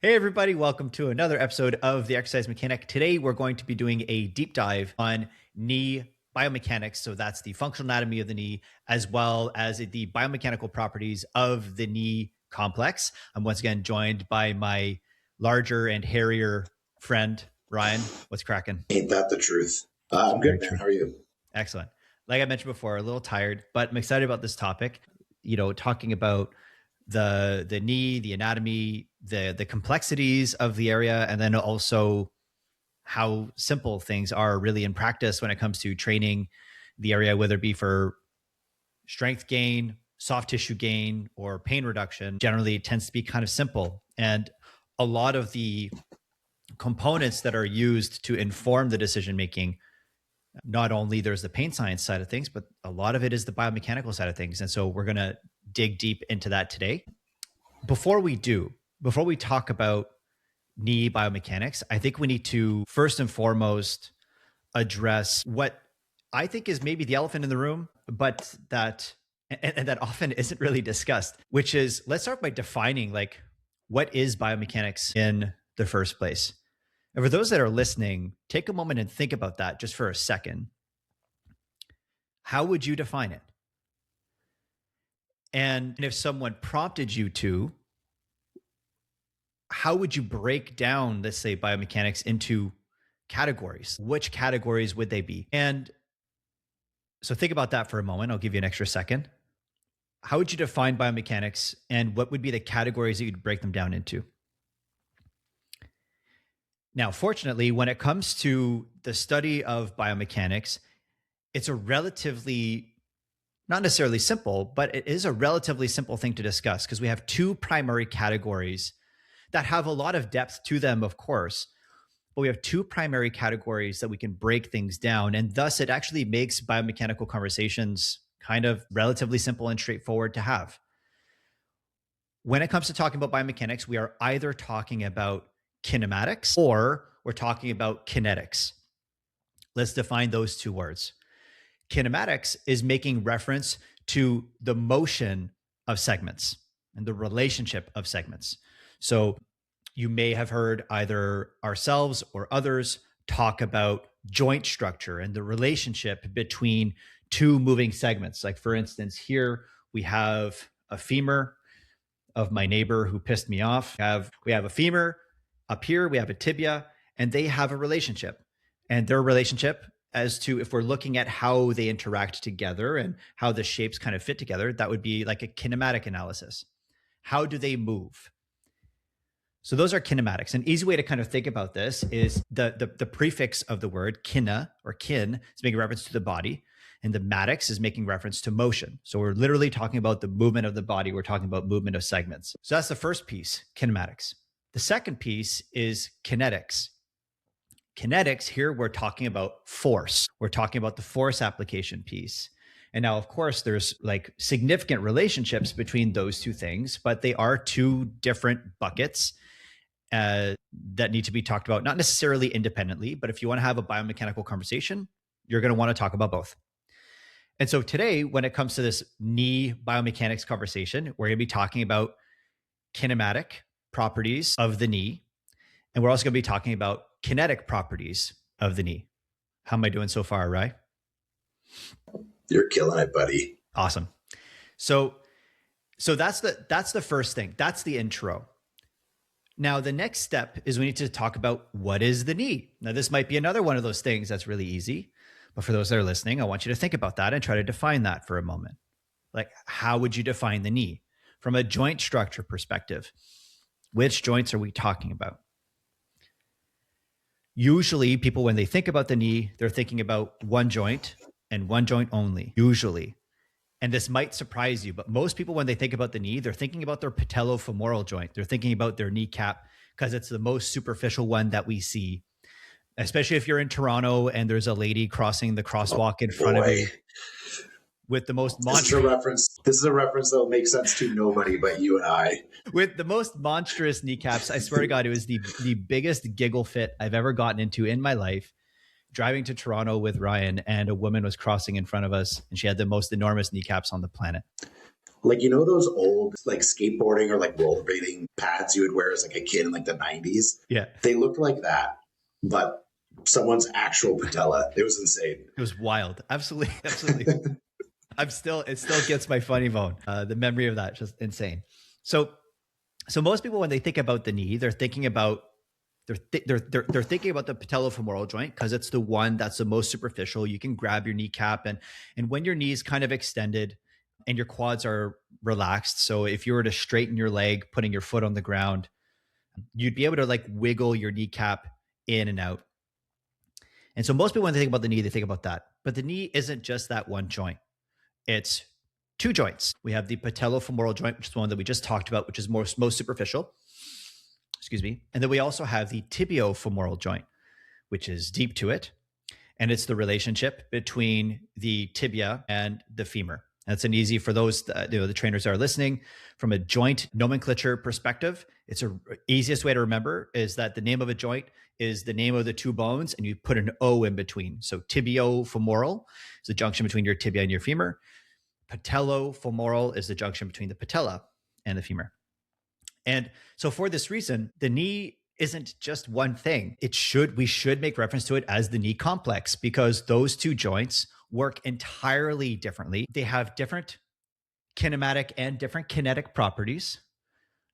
Hey everybody, welcome to another episode of The Exercise Mechanic. Today we're going to be doing a deep dive on knee biomechanics. So that's the functional anatomy of the knee, as well as the biomechanical properties of the knee complex. I'm once again joined by my larger and hairier friend, Ryan. What's cracking? Ain't that the truth? I'm Very good, man. true. How are you? Excellent. Like I mentioned before, a little tired, but I'm excited about this topic. Talking about the knee, the anatomy, the complexities of the area, and then also how simple things are really in practice when it comes to training the area, whether it be for strength gain, soft tissue gain, or pain reduction. Generally, it tends to be kind of simple. And a lot of the components that are used to inform the decision making, not only there's the pain science side of things, but a lot of it is the biomechanical side of things. And so we're going to dig deep into that today. Before we talk about knee biomechanics, I think we need to first and foremost address what I think is maybe the elephant in the room, but that often isn't really discussed, which is, let's start by defining like what is biomechanics in the first place. And for those that are listening, take a moment and think about that just for a second. How would you define it? And if someone prompted you to, how would you break down, let's say, biomechanics into categories? Which categories would they be? And so think about that for a moment. I'll give you an extra second. How would you define biomechanics, and what would be the categories that you'd break them down into? Now, fortunately, when it comes to the study of biomechanics, it's a relatively, not necessarily simple, but it is a relatively simple thing to discuss because we have two primary categories that have a lot of depth to them, of course, but we have two primary categories that we can break things down. And thus it actually makes biomechanical conversations kind of relatively simple and straightforward to have. When it comes to talking about biomechanics, we are either talking about kinematics or we're talking about kinetics. Let's define those two words. Kinematics is making reference to the motion of segments and the relationship of segments. So you may have heard either ourselves or others talk about joint structure and the relationship between two moving segments. Like for instance, here we have a femur of my neighbor who pissed me off. We have a femur. Up here, we have a tibia, and they have a relationship. And their relationship, as to if we're looking at how they interact together and how the shapes kind of fit together, that would be like a kinematic analysis. How do they move? So those are kinematics. An easy way to kind of think about this is the prefix of the word kina or kin is making reference to the body, and the matics is making reference to motion. So we're literally talking about the movement of the body. We're talking about movement of segments. So that's the first piece, kinematics. The second piece is kinetics. Kinetics, here we're talking about force. We're talking about the force application piece. And now, of course, there's like significant relationships between those two things, but they are two different buckets that need to be talked about, not necessarily independently, but if you want to have a biomechanical conversation, you're going to want to talk about both. And so today, when it comes to this knee biomechanics conversation, we're going to be talking about kinematic properties of the knee. And we're also going to be talking about kinetic properties of the knee. How am I doing so far, Rye? You're killing it, buddy. Awesome. So that's the first thing. That's the intro. Now, the next step is we need to talk about what is the knee. Now, this might be another one of those things that's really easy, but for those that are listening, I want you to think about that and try to define that for a moment. Like, how would you define the knee from a joint structure perspective? Which joints are we talking about? Usually people, when they think about the knee, they're thinking about one joint and one joint only, usually. And this might surprise you, but most people, when they think about the knee, they're thinking about their patellofemoral joint. They're thinking about their kneecap because it's the most superficial one that we see, especially if you're in Toronto and there's a lady crossing the crosswalk in front of you with the most monstrous. This is a reference that will make sense to nobody but you and I. With the most monstrous kneecaps. I swear to God, it was the biggest giggle fit I've ever gotten into in my life. Driving to Toronto with Ryan, and a woman was crossing in front of us, and she had the most enormous kneecaps on the planet. Like, you know, those old like skateboarding or like rollerblading pads you would wear as like a kid in like the 90s? Yeah. They looked like that, but someone's actual patella. It was insane. It was wild. Absolutely. Absolutely. It still gets my funny bone. The memory of that, just insane. So most people, when they think about the knee, they're thinking about they're thinking about the patellofemoral joint because it's the one that's the most superficial. You can grab your kneecap, and when your knee is kind of extended and your quads are relaxed. So if you were to straighten your leg, putting your foot on the ground, you'd be able to like wiggle your kneecap in and out. And so most people, when they think about the knee, they think about that. But the knee isn't just that one joint. It's two joints. We have the patellofemoral joint, which is the one that we just talked about, which is most superficial. Excuse me. And then we also have the tibiofemoral joint, which is deep to it. And it's the relationship between the tibia and the femur. That's an easy for those, the trainers that are listening from a joint nomenclature perspective. It's a easiest way to remember is that the name of a joint is the name of the two bones and you put an O in between. So tibiofemoral is the junction between your tibia and your femur. Patellofemoral is the junction between the patella and the femur. And so for this reason, the knee isn't just one thing. We should make reference to it as the knee complex because those two joints work entirely differently. They have different kinematic and different kinetic properties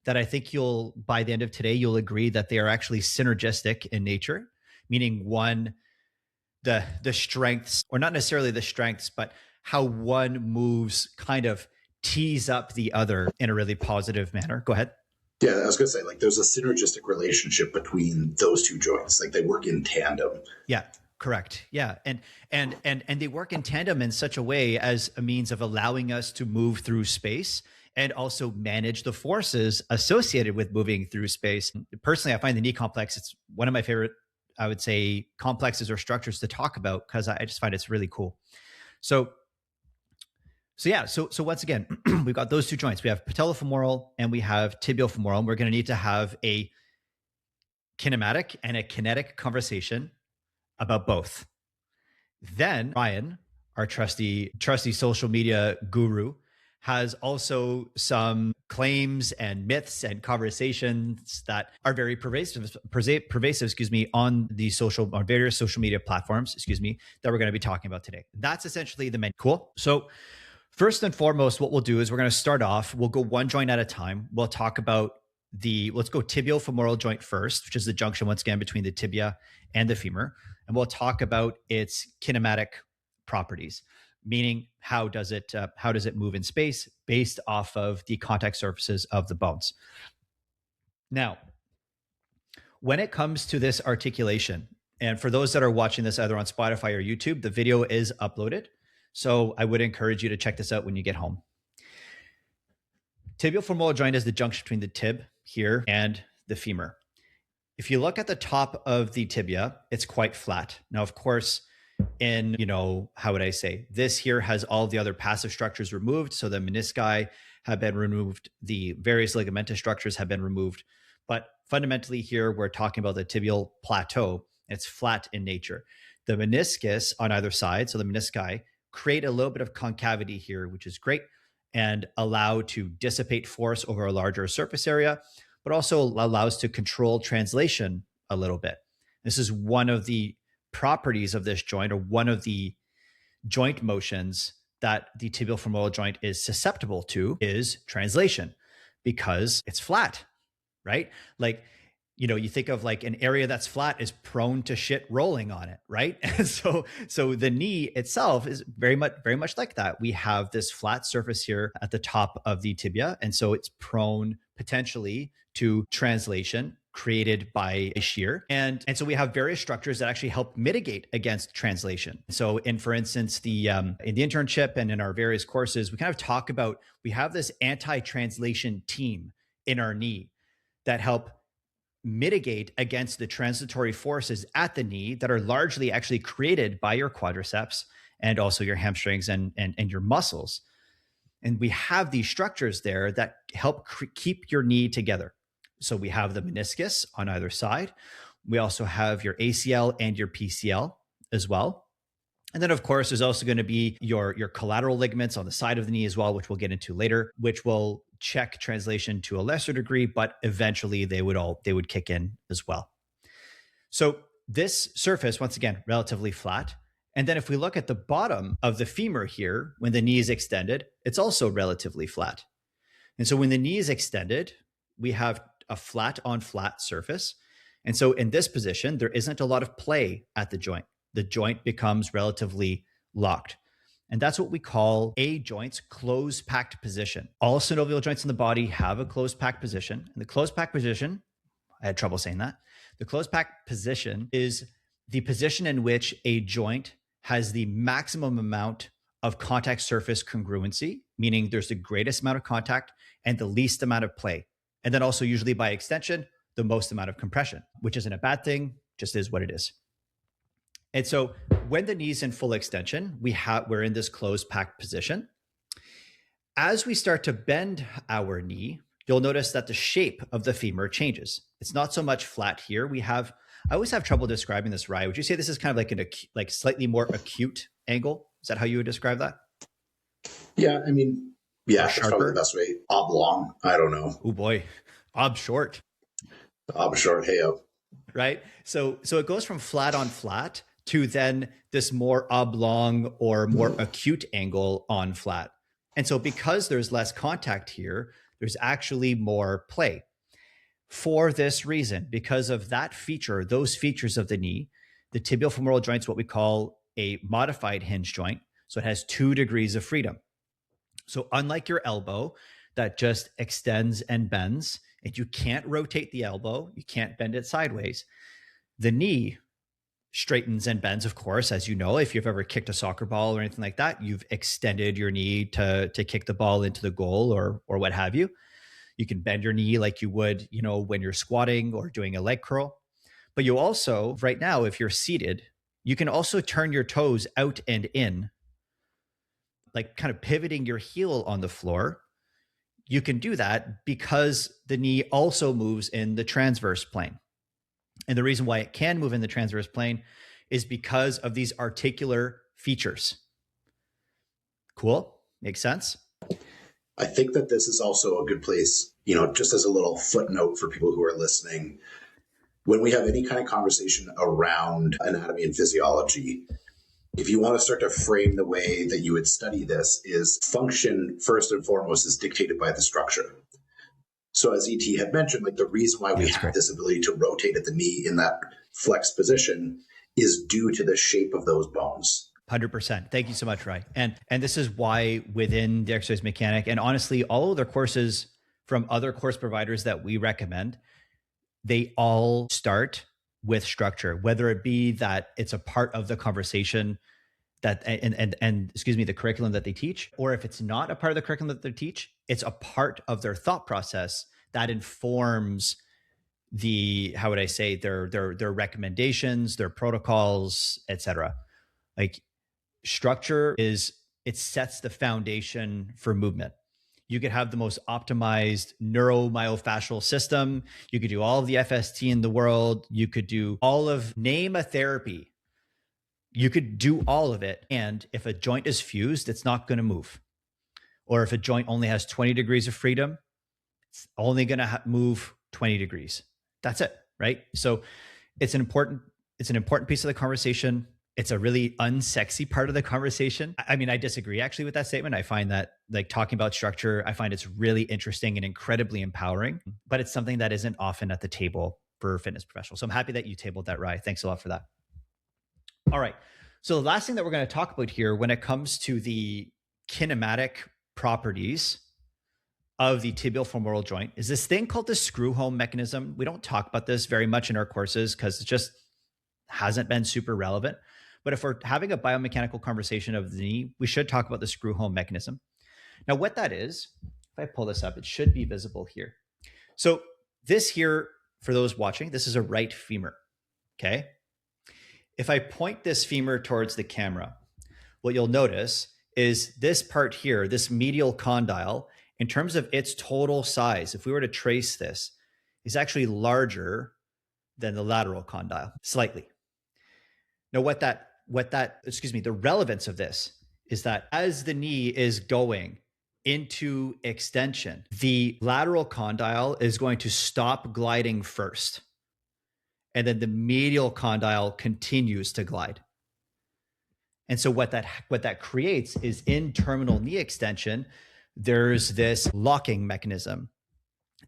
that I think by the end of today, you'll agree that they are actually synergistic in nature, meaning the strengths, or not necessarily the strengths, but how one moves kind of tees up the other in a really positive manner. Go ahead. Yeah, I was going to say, like, there's a synergistic relationship between those two joints. Like, they work in tandem. Yeah, correct. Yeah, and they work in tandem in such a way as a means of allowing us to move through space and also manage the forces associated with moving through space. Personally, I find the knee complex, it's one of my favorite, I would say, complexes or structures to talk about because I just find it's really cool. So once again, we've got those two joints. We have patellofemoral and we have tibiofemoral. And we're going to need to have a kinematic and a kinetic conversation about both. Then Ryan, our trusty social media guru, has also some claims and myths and conversations that are very pervasive, on various social media platforms, that we're going to be talking about today. That's essentially the main. Cool. So first and foremost, what we'll do is we're going to start off. We'll go one joint at a time. We'll talk about let's go tibiofemoral joint first, which is the junction once again between the tibia and the femur. And we'll talk about its kinematic properties, meaning how does it move in space based off of the contact surfaces of the bones. Now, when it comes to this articulation, and for those that are watching this either on Spotify or YouTube, the video is uploaded. So I would encourage you to check this out when you get home. Tibiofemoral joint is the junction between the tib here and the femur. If you look at the top of the tibia, it's quite flat. Now, of course, how would I say? This here has all the other passive structures removed. So the menisci have been removed. The various ligamentous structures have been removed. But fundamentally here, we're talking about the tibial plateau. It's flat in nature. The meniscus on either side, so the menisci, create a little bit of concavity here, which is great, and allow to dissipate force over a larger surface area, but also allows to control translation a little bit. This is one of the properties of this joint, or one of the joint motions that the tibiofemoral joint is susceptible to, is translation, because it's flat, right? Like, you think of like an area that's flat is prone to shit rolling on it, right? And so the knee itself is very much like that. We have this flat surface here at the top of the tibia, and so it's prone potentially to translation created by a shear. And so we have various structures that actually help mitigate against translation. So for instance, in the internship and in our various courses, we kind of talk about, we have this anti-translation team in our knee that help mitigate against the transitory forces at the knee that are largely actually created by your quadriceps and also your hamstrings and your muscles. And we have these structures there that help keep your knee together. So we have the meniscus on either side. We also have your ACL and your PCL as well. And then, of course, there's also going to be your collateral ligaments on the side of the knee as well, which we'll get into later, which will check translation to a lesser degree, but eventually they would kick in as well. So this surface, once again, relatively flat. And then if we look at the bottom of the femur here, when the knee is extended, it's also relatively flat. And so when the knee is extended, we have a flat on flat surface. And so in this position, there isn't a lot of play at the joint. The joint becomes relatively locked. And that's what we call a joint's closed packed position. All synovial joints in the body have a closed packed position. And the closed packed position, I had trouble saying that. The closed packed position is the position in which a joint has the maximum amount of contact surface congruency, meaning there's the greatest amount of contact and the least amount of play. And then also usually by extension, the most amount of compression, which isn't a bad thing, just is what it is. And so when the knee's in full extension, we're in this closed packed position. As we start to bend our knee, you'll notice that the shape of the femur changes. It's not so much flat here. I always have trouble describing this, Rye. Would you say this is kind of like slightly more acute angle? Is that how you would describe that? Yeah, I mean, yeah, that's probably the best way. Oblong, I don't know. Oh boy, ob short. Ob short, hey-o. Right? So it goes from flat on flat to then this more oblong or more acute angle on flat. And so because there's less contact here, there's actually more play. For this reason, because of that feature, those features of the knee, the tibiofemoral joint is what we call a modified hinge joint. So it has 2 degrees of freedom. So unlike your elbow that just extends and bends, and you can't rotate the elbow, you can't bend it sideways, the knee straightens and bends, of course, as you know. If you've ever kicked a soccer ball or anything like that, you've extended your knee to kick the ball into the goal or what have you. You can bend your knee like you would, when you're squatting or doing a leg curl. But you also, right now, if you're seated, you can also turn your toes out and in, like kind of pivoting your heel on the floor. You can do that because the knee also moves in the transverse plane. And the reason why it can move in the transverse plane is because of these articular features. Cool? Makes sense? I think that this is also a good place, just as a little footnote for people who are listening. When we have any kind of conversation around anatomy and physiology, if you want to start to frame the way that you would study this, is function first and foremost is dictated by the structure. So as ET had mentioned, like the reason why we have this ability to rotate at the knee in that flexed position is due to the shape of those bones. 100%. Thank you so much, Rye. And this is why within the exercise mechanic, and honestly, all of their courses from other course providers that we recommend, they all start with structure, whether it be that it's a part of the conversation that and excuse me, the curriculum that they teach, or if it's not a part of the curriculum that they teach, it's a part of their thought process that informs how would I say, their recommendations, their protocols, etc. Like structure it sets the foundation for movement. You could have the most optimized neuromyofascial system. You could do all of the FST in the world. You could do name a therapy. You could do all of it. And if a joint is fused, it's not going to move. Or if a joint only has 20 degrees of freedom, it's only going to move 20 degrees. That's it, right? So it's an important piece of the conversation. It's a really unsexy part of the conversation. I mean, I disagree actually with that statement. I find that like talking about structure, I find it's really interesting and incredibly empowering, but it's something that isn't often at the table for fitness professionals. So I'm happy that you tabled that, Rye. Thanks a lot for that. All right. So the last thing that we're going to talk about here when it comes to the kinematic properties of the tibiofemoral joint is this thing called the screw home mechanism. We don't talk about this very much in our courses because it just hasn't been super relevant. But if we're having a biomechanical conversation of the knee, we should talk about the screw home mechanism. Now, what that is, if I pull this up, it should be visible here. So this here, for those watching, this is a right femur, okay? If I point this femur towards the camera, what you'll notice is this part here, this medial condyle, in terms of its total size, if we were to trace this, is actually larger than the lateral condyle, slightly. Now, what that the relevance of this is that as the knee is going into extension, the lateral condyle is going to stop gliding first. And then the medial condyle continues to glide. And so what that creates is in terminal knee extension, there's this locking mechanism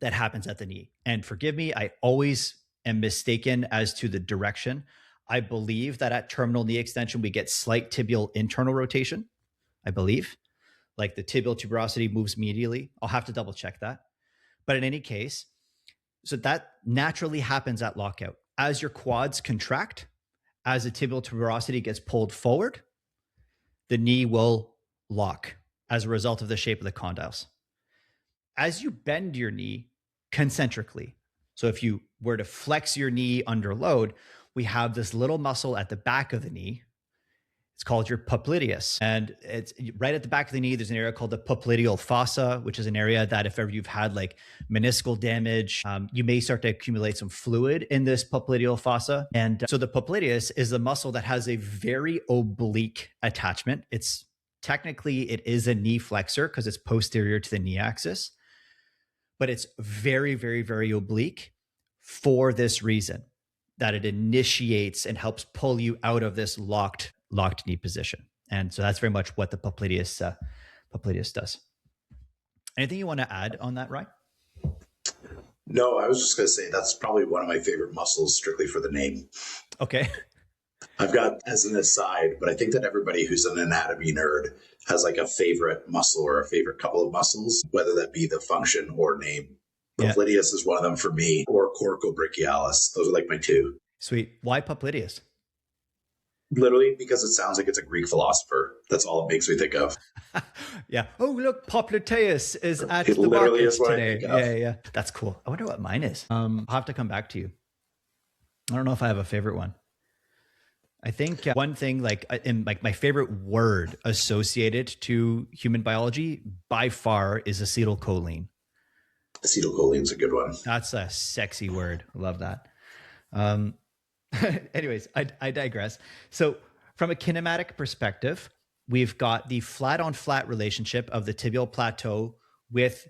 that happens at the knee. And forgive me, I always am mistaken as to the direction. I believe that at terminal knee extension, we get slight tibial internal rotation, I believe. Like the tibial tuberosity moves medially. I'll have to double check that. But in any case, so that naturally happens at lockout. As your quads contract, as the tibial tuberosity gets pulled forward, the knee will lock as a result of the shape of the condyles. As you bend your knee concentrically, so if you were to flex your knee under load, we have this little muscle at the back of the knee. It's called your popliteus. And it's right at the back of the knee. There's an area called the popliteal fossa, which is an area that if ever you've had like meniscal damage, you may start to accumulate some fluid in this popliteal fossa. And so the popliteus is the muscle that has a very oblique attachment. It's technically, it is a knee flexor because it's posterior to the knee axis, but it's very, very, very oblique for this reason, that it initiates and helps pull you out of this locked knee position. And so that's very much what the popliteus does. Anything you want to add on that, Ryan? No, I was just going to say that's probably one of my favorite muscles strictly for the name. Okay. I've got, as an aside, but I think that everybody who's an anatomy nerd has like a favorite muscle or a favorite couple of muscles, whether that be the function or name. Popliteus is one of them for me, or coracobrachialis. Those are like my two. Sweet. Why popliteus? Literally because it sounds like it's a Greek philosopher. That's all it makes me think of. Yeah. Oh, look, Popliteus is at It the literally markets is what I today. think of. Yeah. That's cool. I wonder what mine is. I'll have to come back to you. I don't know if I have a favorite one. I think one thing, my favorite word associated to human biology by far is acetylcholine. Acetylcholine's a good one. That's a sexy word. I love that. Anyways, I digress. So from a kinematic perspective, we've got the flat on flat relationship of the tibial plateau with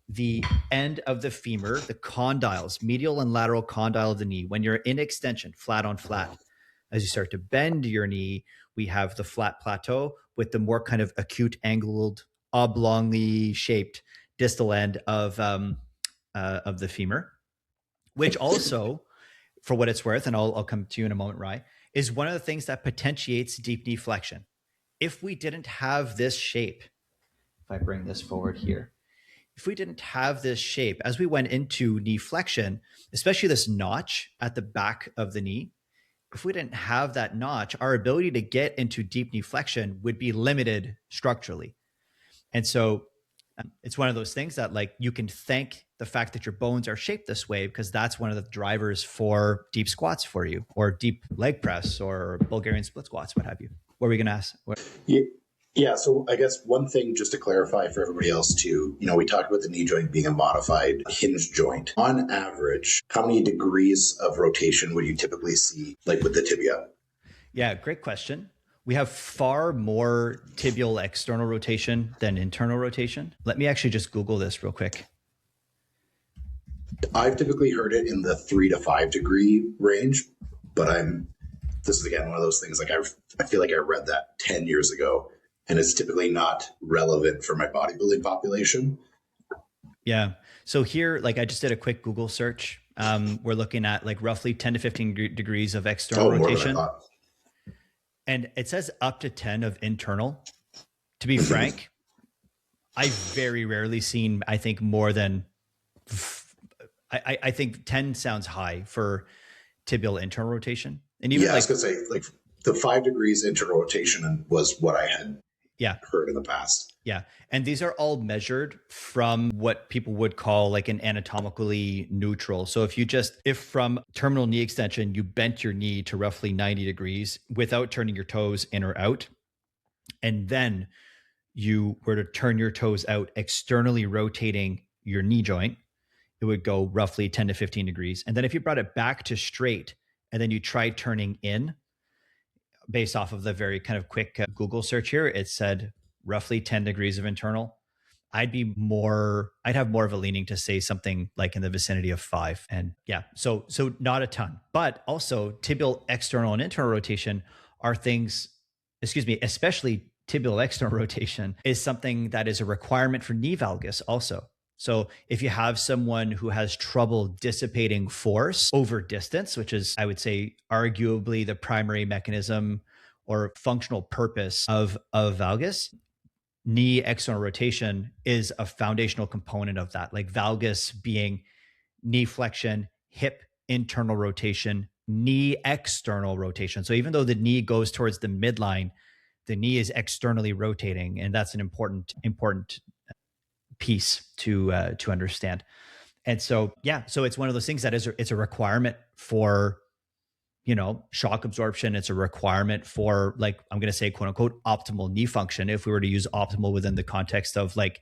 the end of the femur, the condyles, medial and lateral condyle of the knee. When you're in extension, flat on flat. As you start to bend your knee, we have the flat plateau with the more kind of acute angled, oblongly shaped distal end of the femur, which also, for what it's worth, and I'll come to you in a moment, Rye, is one of the things that potentiates deep knee flexion. If we didn't have this shape, if I bring this forward here, if we didn't have this shape, as we went into knee flexion, especially this notch at the back of the knee, if we didn't have that notch, our ability to get into deep knee flexion would be limited structurally. And so it's one of those things that like you can thank the fact that your bones are shaped this way, because that's one of the drivers for deep squats for you, or deep leg press, or Bulgarian split squats, what have you. What were we going to ask? Yeah. So I guess one thing just to clarify for everybody else too, we talked about the knee joint being a modified hinge joint. On average, how many degrees of rotation would you typically see, like with the tibia? Yeah, great question. We have far more tibial external rotation than internal rotation. Let me actually just Google this real quick. I've typically heard it in the 3 to 5 degree range, but this is again one of those things like I feel like I read that 10 years ago, and it's typically not relevant for my bodybuilding population. Yeah. So here, like I just did a quick Google search. We're looking at like roughly 10 to 15 degrees of external rotation. And it says up to 10 of internal. To be frank, I've very rarely seen, I think, more than, I think 10 sounds high for tibial internal rotation. And even I was going to say, like the 5 degrees internal rotation was what I had heard in the past. Yeah. And these are all measured from what people would call like an anatomically neutral. So if from terminal knee extension, you bent your knee to roughly 90 degrees without turning your toes in or out, and then you were to turn your toes out, externally rotating your knee joint, it would go roughly 10 to 15 degrees. And then if you brought it back to straight and then you tried turning in, based off of the very kind of quick Google search here, it said roughly 10 degrees of internal. I'd have more of a leaning to say something like in the vicinity of 5. And yeah, so not a ton. But also tibial external and internal rotation are things, especially tibial external rotation is something that is a requirement for knee valgus also. So if you have someone who has trouble dissipating force over distance, which is, I would say, arguably the primary mechanism or functional purpose of valgus, knee external rotation is a foundational component of that. Like valgus being knee flexion, hip internal rotation, knee external rotation. So even though the knee goes towards the midline, the knee is externally rotating, and that's an important piece to understand. And so so it's one of those things that it's a requirement for shock absorption. It's a requirement for, like, I'm going to say, quote unquote, optimal knee function. If we were to use optimal within the context of like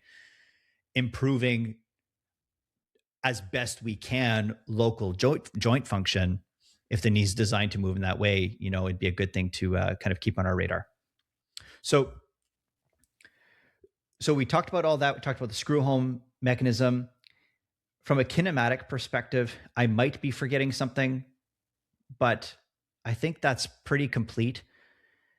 improving as best we can local joint function, if the knee is designed to move in that way, it'd be a good thing to kind of keep on our radar. So we talked about all that. We talked about the screw home mechanism. From a kinematic perspective, I might be forgetting something, but I think that's pretty complete.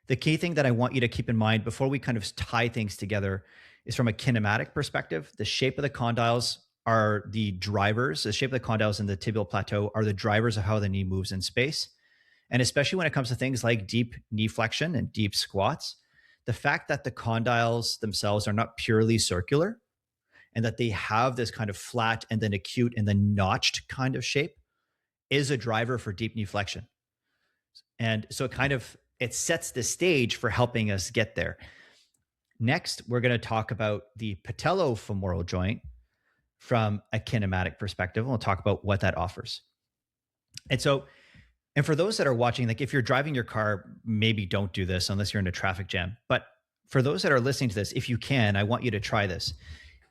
The key thing that I want you to keep in mind before we kind of tie things together is, from a kinematic perspective, the shape of the condyles are the drivers. The shape of the condyles in the tibial plateau are the drivers of how the knee moves in space. And especially when it comes to things like deep knee flexion and deep squats, the fact that the condyles themselves are not purely circular and that they have this kind of flat and then acute and then notched kind of shape is a driver for deep knee flexion. And so it sets the stage for helping us get there. Next, we're going to talk about the patellofemoral joint from a kinematic perspective. We'll talk about what that offers. And for those that are watching, like if you're driving your car, maybe don't do this unless you're in a traffic jam. But for those that are listening to this, if you can, I want you to try this.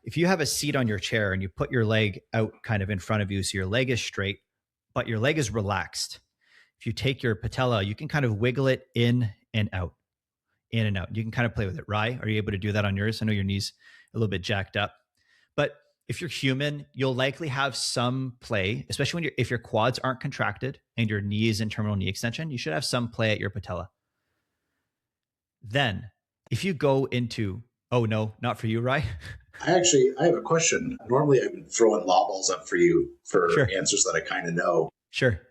If you have a seat on your chair and you put your leg out kind of in front of you, so your leg is straight, but your leg is relaxed. If you take your patella, you can kind of wiggle it in and out, in and out. You can kind of play with it. Rye, are you able to do that on yours? I know your knee's a little bit jacked up, but if you're human, you'll likely have some play, especially if your quads aren't contracted and your knee is in terminal knee extension. You should have some play at your patella. Then, if you go into, oh no, not for you, Rye. I have a question. Normally, I've been throwing law balls up for you for answers that I kind of know. Sure.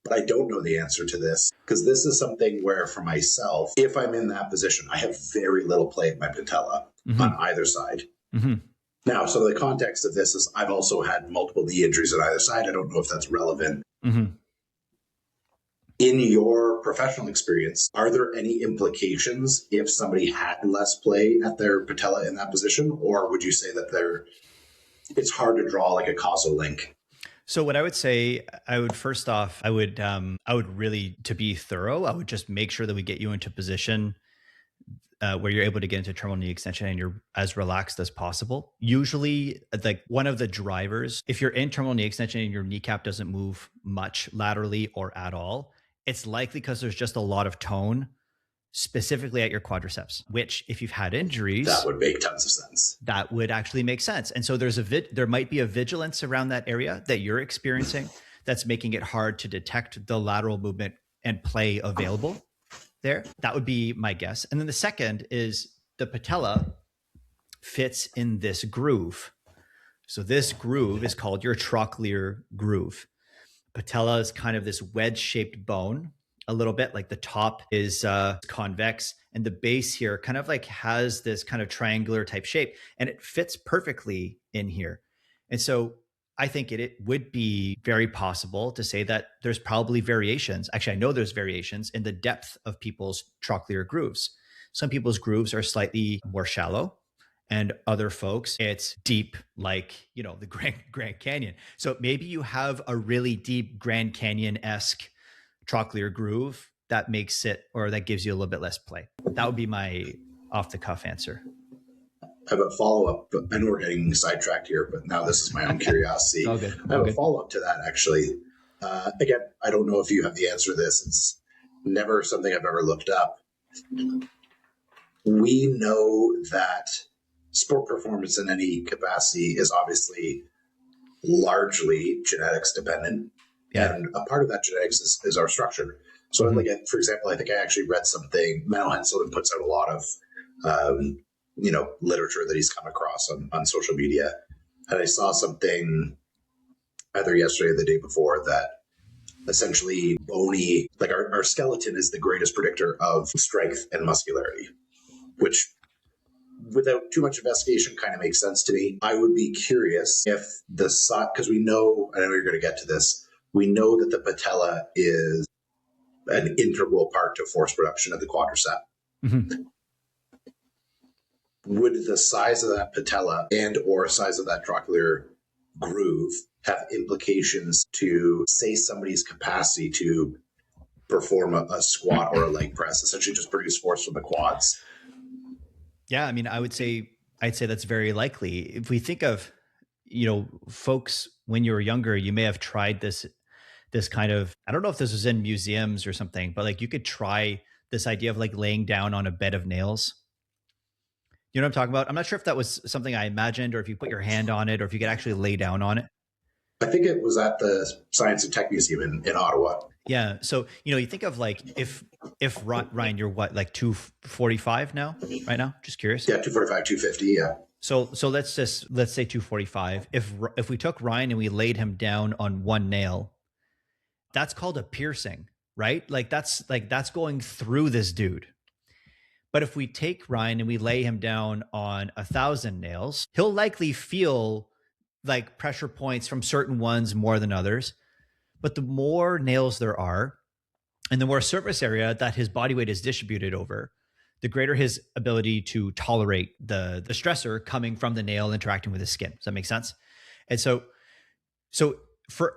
But I don't know the answer to this, because this is something where, for myself, if I'm in that position, I have very little play at my patella on either side. Mm-hmm. Now, so the context of this is I've also had multiple knee injuries on either side. I don't know if that's relevant. Mm-hmm. In your professional experience, are there any implications if somebody had less play at their patella in that position? Or would you say that it's hard to draw like a causal link? So what I would say, I would really, to be thorough, I would just make sure that we get you into position where you're able to get into terminal knee extension and you're as relaxed as possible. Usually, like one of the drivers, if you're in terminal knee extension and your kneecap doesn't move much laterally or at all, it's likely because there's just a lot of tone specifically at your quadriceps, which if you've had injuries, that would make tons of sense. That would actually make sense. And so there might be a vigilance around that area that you're experiencing that's making it hard to detect the lateral movement and play available there. That would be my guess. And then the second is the patella fits in this groove. So this groove is called your trochlear groove. Patella is kind of this wedge-shaped bone, a little bit like the top is convex and the base here kind of like has this kind of triangular type shape, and it fits perfectly in here. And so I think it would be very possible to say that there's probably variations. Actually, I know there's variations in the depth of people's trochlear grooves. Some people's grooves are slightly more shallow, and other folks, it's deep, like, the Grand Canyon. So maybe you have a really deep Grand Canyon-esque trochlear groove that makes it, or that gives you a little bit less play. That would be my off-the-cuff answer. I have a follow-up, but I know we're getting sidetracked here, but now this is my own curiosity. I have a follow-up to that, actually. Again, I don't know if you have the answer to this. never something I've ever looked up. We know that sport performance in any capacity is obviously largely genetics dependent. Yeah. And a part of that genetics is our structure. So, Mm-hmm. like, for example, I think I actually read something. Menno Henselman puts out a lot of, literature that he's come across on social media. And I saw something either yesterday or the day before that essentially bony, like our skeleton is the greatest predictor of strength and muscularity, which without too much investigation kind of makes sense to me. I would be curious if the side, because we know, I know you're going to get to this, we know that the patella is an integral part to force production of the quadricep. Mm-hmm. Would the size of that patella and or size of that trochlear groove have implications to, say, somebody's capacity to perform a squat or a leg press, essentially just produce force from the quads? Yeah, I mean, I'd say that's very likely. If we think of, folks when you were younger, you may have tried this kind of, I don't know if this was in museums or something, but like you could try this idea of like laying down on a bed of nails. You know what I'm talking about? I'm not sure if that was something I imagined or if you put your hand on it or if you could actually lay down on it. I think it was at the Science and Tech Museum in Ottawa. Yeah. So, you think of like if Ryan, you're what, like 245 now, right now? Just curious. Yeah, 245, 250. Yeah. So let's say 245. If we took Ryan and we laid him down on one nail, that's called a piercing, right? That's going through this dude. But if we take Ryan and we lay him down on 1,000 nails, he'll likely feel like pressure points from certain ones more than others. But the more nails there are, and the more surface area that his body weight is distributed over, the greater his ability to tolerate the stressor coming from the nail interacting with his skin. Does that make sense? And so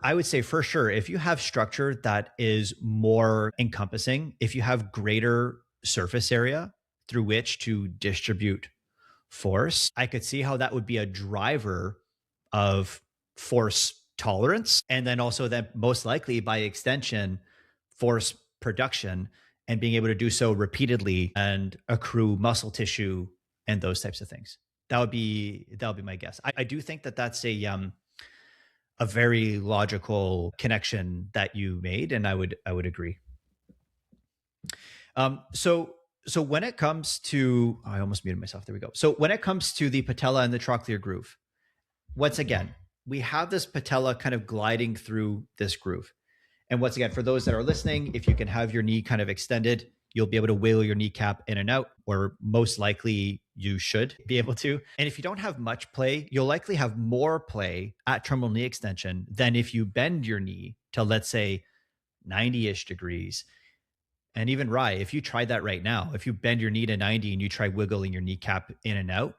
I would say for sure, if you have structure that is more encompassing, if you have greater surface area through which to distribute force, I could see how that would be a driver of force tolerance. And then also that most likely by extension, force production and being able to do so repeatedly and accrue muscle tissue and those types of things. That would be my guess. I do think that that's a very logical connection that you made, and I would agree. So when it comes to, I almost muted myself. There we go. So when it comes to the patella and the trochlear groove, once again, we have this patella kind of gliding through this groove. And once again, for those that are listening, if you can have your knee kind of extended, you'll be able to wiggle your kneecap in and out, or most likely you should be able to. And if you don't have much play, you'll likely have more play at terminal knee extension than if you bend your knee to, let's say, 90-ish degrees. And even Rye, if you tried that right now, if you bend your knee to 90 and you try wiggling your kneecap in and out,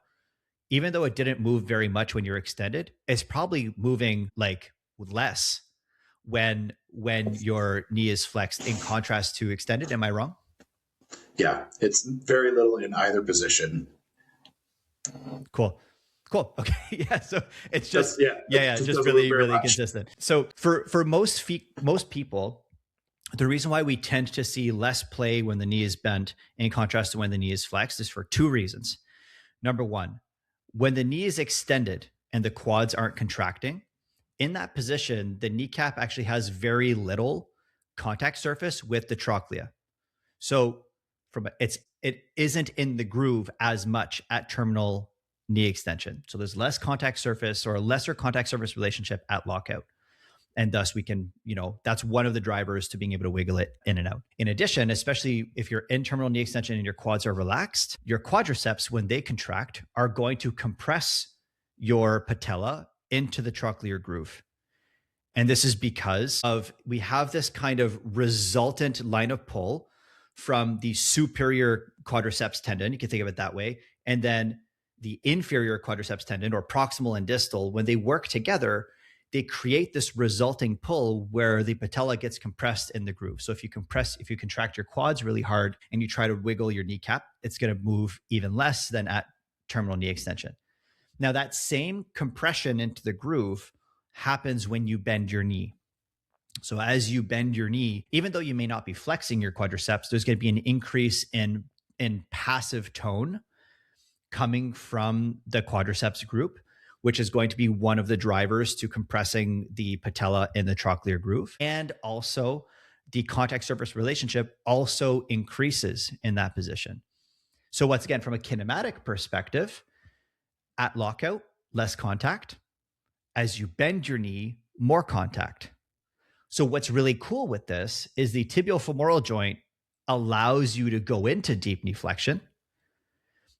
even though it didn't move very much when you're extended, it's probably moving like less when your knee is flexed in contrast to extended. Am I wrong? Yeah, it's very little in either position. Cool. Okay. Yeah. So it's just just really consistent. So for most people, the reason why we tend to see less play when the knee is bent in contrast to when the knee is flexed is for two reasons. Number one, when the knee is extended and the quads aren't contracting, in that position, the kneecap actually has very little contact surface with the trochlea. So it isn't in the groove as much at terminal knee extension. So there's less contact surface or a lesser contact surface relationship at lockout. And thus we can, that's one of the drivers to being able to wiggle it in and out. In addition, especially if you're in terminal knee extension and your quads are relaxed, your quadriceps, when they contract, are going to compress your patella into the trochlear groove. And this is because we have this kind of resultant line of pull from the superior quadriceps tendon, you can think of it that way, and then the inferior quadriceps tendon, or proximal and distal. When they work together, they create this resulting pull where the patella gets compressed in the groove. So if you contract your quads really hard and you try to wiggle your kneecap, it's going to move even less than at terminal knee extension. Now, that same compression into the groove happens when you bend your knee. So as you bend your knee, even though you may not be flexing your quadriceps, there's going to be an increase in passive tone coming from the quadriceps group, which is going to be one of the drivers to compressing the patella in the trochlear groove. And also, the contact surface relationship also increases in that position. So, once again, from a kinematic perspective, at lockout, less contact. As you bend your knee, more contact. So, what's really cool with this is the tibiofemoral joint allows you to go into deep knee flexion,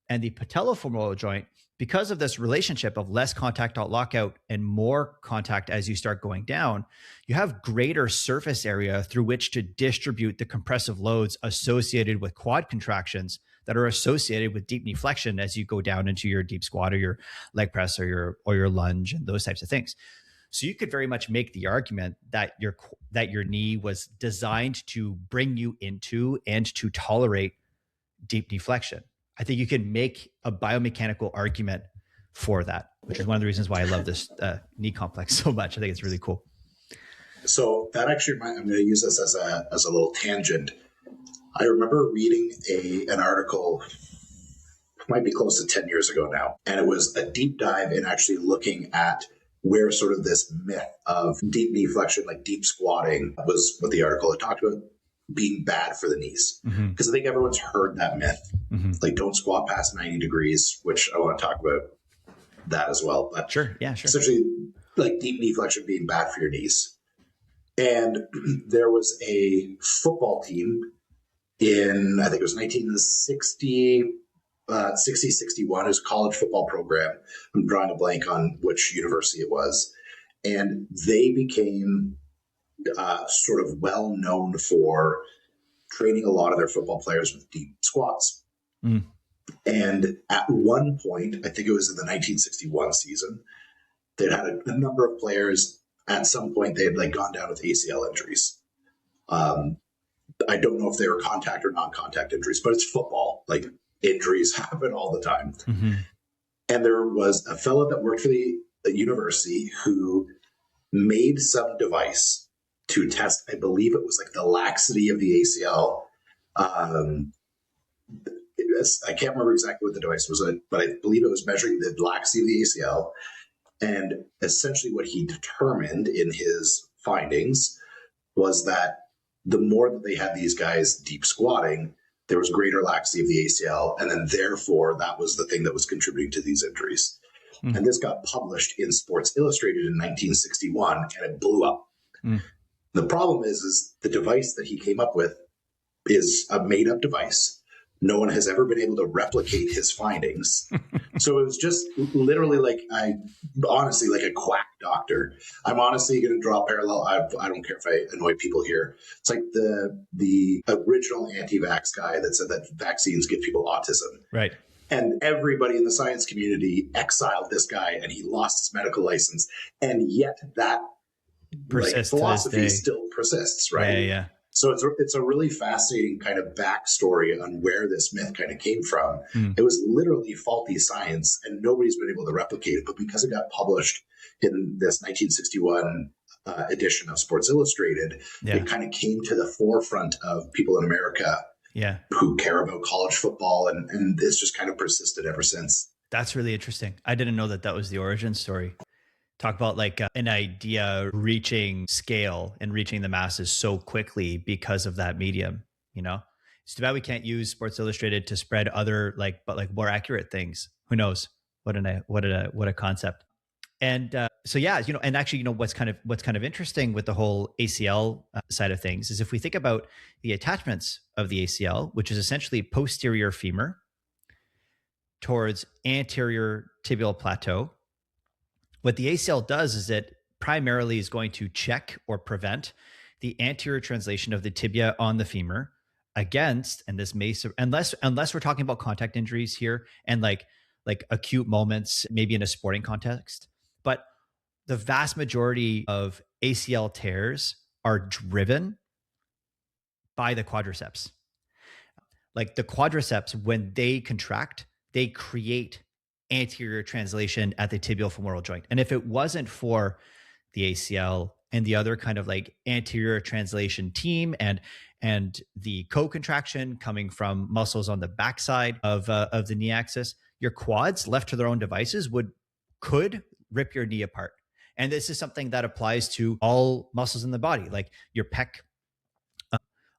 and the patellofemoral joint, because of this relationship of less contact at lockout and more contact as you start going down, you have greater surface area through which to distribute the compressive loads associated with quad contractions that are associated with deep knee flexion as you go down into your deep squat or your leg press or your lunge and those types of things. So you could very much make the argument that your knee was designed to bring you into and to tolerate deep knee flexion. I think you can make a biomechanical argument for that, which is one of the reasons why I love this knee complex so much. I think it's really cool. So that actually, I'm going to use this as a little tangent. I remember reading an article, might be close to 10 years ago now, and it was a deep dive in actually looking at where sort of this myth of deep knee flexion, like deep squatting, was what the article had talked about being bad for the knees. Because I think everyone's heard that myth. Like, don't squat past 90 degrees, which I want to talk about that as well. But sure. Essentially, like deep knee flexion being bad for your knees. And there was a football team in, I think it was 1960, 61. It was a college football program. I'm drawing a blank on which university it was. And they became sort of well known for training a lot of their football players with deep squats. And at one point, I think it was in the 1961 season, they'd had a number of players. At some point, they had like gone down with ACL injuries. I don't know if they were contact or non-contact injuries, but it's football. Like, injuries happen all the time. And there was a fellow that worked for the university who made some device to test, I believe it was like the laxity of the ACL. I can't remember exactly what the device was, but I believe it was measuring the laxity of the ACL. And essentially what he determined in his findings was that the more that they had these guys deep squatting, there was greater laxity of the ACL. And then therefore, that was the thing that was contributing to these injuries. And this got published in Sports Illustrated in 1961, and it blew up. The problem is the device that he came up with is a made-up device. No one has ever been able to replicate his findings. So it was just literally like a quack doctor. I'm honestly going to draw a parallel. I don't care if I annoy people here. It's like the original anti-vax guy that said that vaccines give people autism. Right. And everybody in the science community exiled this guy, and he lost his medical license. And yet that philosophy still persists, right? Yeah. So it's a really fascinating kind of backstory on where this myth kind of came from. It was literally faulty science, and nobody's been able to replicate it. But because it got published in this 1961 edition of Sports Illustrated, it kind of came to the forefront of people in America who care about college football, and it's just kind of persisted ever since. That's really interesting. I didn't know that was the origin story. Talk about like an idea reaching scale and reaching the masses so quickly because of that medium. It's too bad we can't use Sports Illustrated to spread other more accurate things. Who knows? What a concept. And and actually, what's kind of interesting with the whole ACL side of things is if we think about the attachments of the ACL, which is essentially posterior femur towards anterior tibial plateau. What the ACL does is it primarily is going to check or prevent the anterior translation of the tibia on the femur against, and this may, unless we're talking about contact injuries here and like acute moments, maybe in a sporting context, but the vast majority of ACL tears are driven by the quadriceps. Like the quadriceps, when they contract, they create anterior translation at the tibiofemoral joint. And if it wasn't for the ACL and the other kind of like anterior translation team, and the co-contraction coming from muscles on the backside of the knee axis, your quads left to their own devices could rip your knee apart. And this is something that applies to all muscles in the body. Like your pec,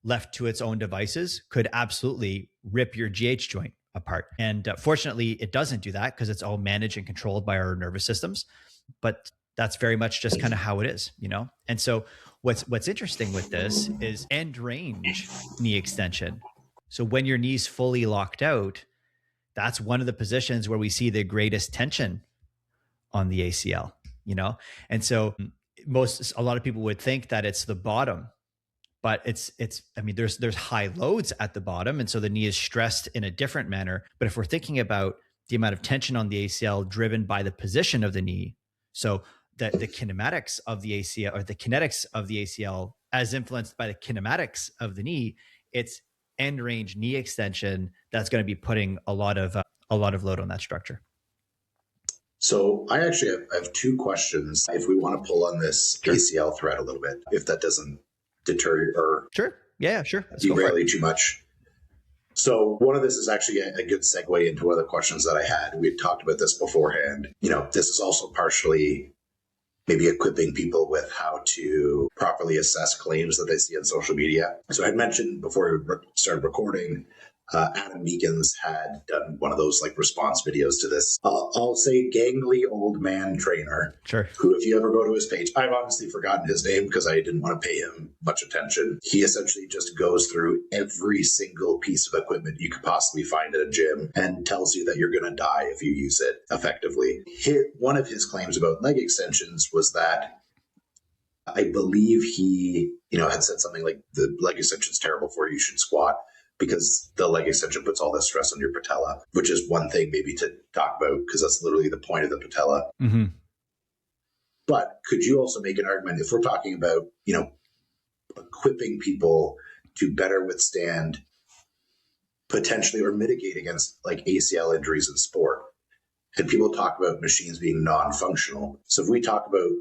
left to its own devices, could absolutely rip your GH joint apart. And fortunately, it doesn't do that because it's all managed and controlled by our nervous systems. But that's very much just kind of how it is, you know? And so what's interesting with this is end range knee extension. So when your knee's fully locked out, that's one of the positions where we see the greatest tension on the ACL, you know? And so a lot of people would think that it's the bottom, but I mean, there's high loads at the bottom. And so the knee is stressed in a different manner. But if we're thinking about the amount of tension on the ACL driven by the position of the knee, so the kinematics of the ACL, or the kinetics of the ACL as influenced by the kinematics of the knee, it's end range knee extension that's going to be putting a lot of load on that structure. So I actually have two questions. If we want to pull on this Sure. ACL thread a little bit, if that doesn't deter you or Sure. Yeah, sure. Let's derail you too much. So one of this is actually a good segue into one of the questions that I had. We had talked about this beforehand. You know, this is also partially maybe equipping people with how to properly assess claims that they see on social media. So I had mentioned before we started recording, Adam Meekins had done one of those like response videos to this. I'll say gangly old man trainer. Sure. Who, if you ever go to his page, I've honestly forgotten his name because I didn't want to pay him much attention. He essentially just goes through every single piece of equipment you could possibly find at a gym and tells you that you're going to die if you use it effectively. One of his claims about leg extensions was that I believe he, had said something like the leg extension is terrible for you. You should squat, because the leg extension puts all this stress on your patella, which is one thing maybe to talk about because that's literally the point of the patella. Mm-hmm. But could you also make an argument if we're talking about, equipping people to better withstand potentially or mitigate against like ACL injuries in sport? And people talk about machines being non-functional. So if we talk about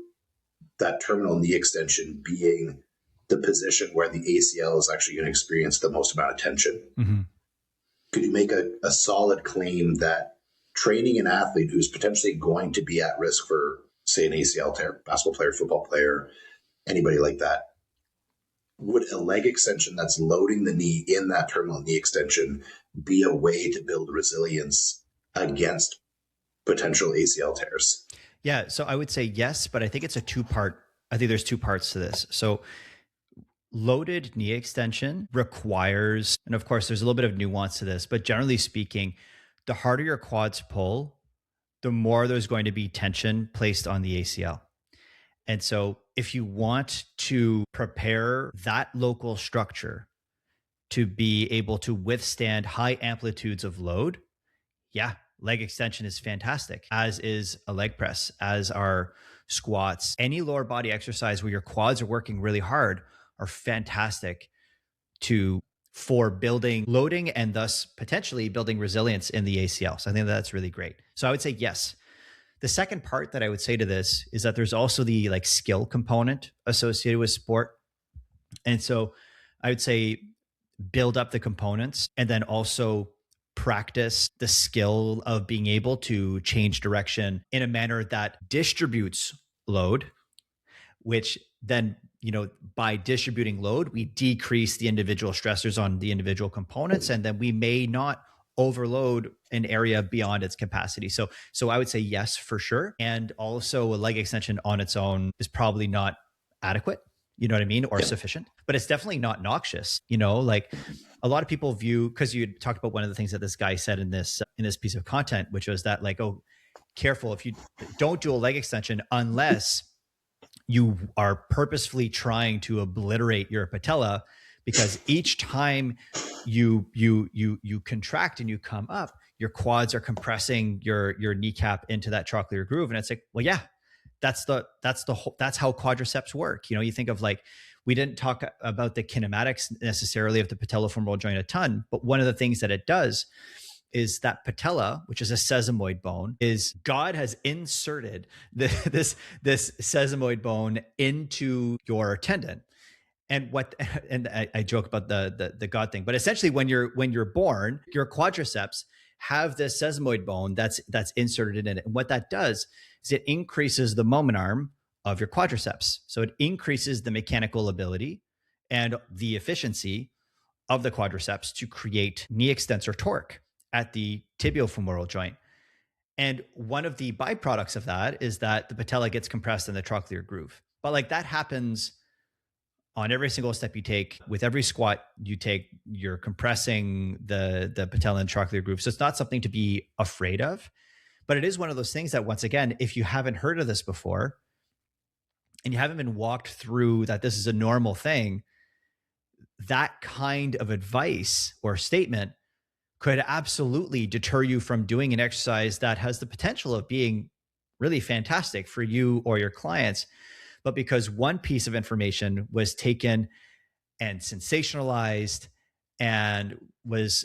that terminal knee extension being the position where the ACL is actually going to experience the most amount of tension, mm-hmm. could you make a solid claim that training an athlete who's potentially going to be at risk for, say, an ACL tear, basketball player, football player, anybody like that, would a leg extension that's loading the knee in that terminal knee extension be a way to build resilience against potential ACL tears? Yeah, so I would say yes, but I think it's I think there's two parts to this. So loaded knee extension requires, and of course there's a little bit of nuance to this, but generally speaking, the harder your quads pull, the more there's going to be tension placed on the ACL. And so if you want to prepare that local structure to be able to withstand high amplitudes of load, yeah, leg extension is fantastic, as is a leg press, as are squats. Any lower body exercise where your quads are working really hard are fantastic for building loading and thus potentially building resilience in the ACL. So I think that's really great. So I would say yes. The second part that I would say to this is that there's also the like skill component associated with sport. And so I would say build up the components and then also practice the skill of being able to change direction in a manner that distributes load, which then, by distributing load, we decrease the individual stressors on the individual components, and then we may not overload an area beyond its capacity. So I would say yes, for sure. And also a leg extension on its own is probably not adequate, you know what I mean? Or sufficient, but it's definitely not noxious. Like a lot of people view, because you talked about one of the things that this guy said in this piece of content, which was that like, oh, careful if you don't do a leg extension unless you are purposefully trying to obliterate your patella, because each time you contract and you come up, your quads are compressing your kneecap into that trochlear groove. And it's like, well, yeah, that's how quadriceps work. You think of like, we didn't talk about the kinematics necessarily of the patellofemoral joint a ton, but one of the things that it does is that patella, which is a sesamoid bone, is God has inserted this sesamoid bone into your tendon. And I joke about the God thing, but essentially when you're born, your quadriceps have this sesamoid bone that's inserted in it. And what that does is it increases the moment arm of your quadriceps. So it increases the mechanical ability and the efficiency of the quadriceps to create knee extensor torque at the tibiofemoral joint. And one of the byproducts of that is that the patella gets compressed in the trochlear groove. But like that happens on every single step you take. With every squat you take, you're compressing the patella and trochlear groove. So it's not something to be afraid of, but it is one of those things that, once again, if you haven't heard of this before and you haven't been walked through that this is a normal thing, that kind of advice or statement could absolutely deter you from doing an exercise that has the potential of being really fantastic for you or your clients. But because one piece of information was taken and sensationalized and was,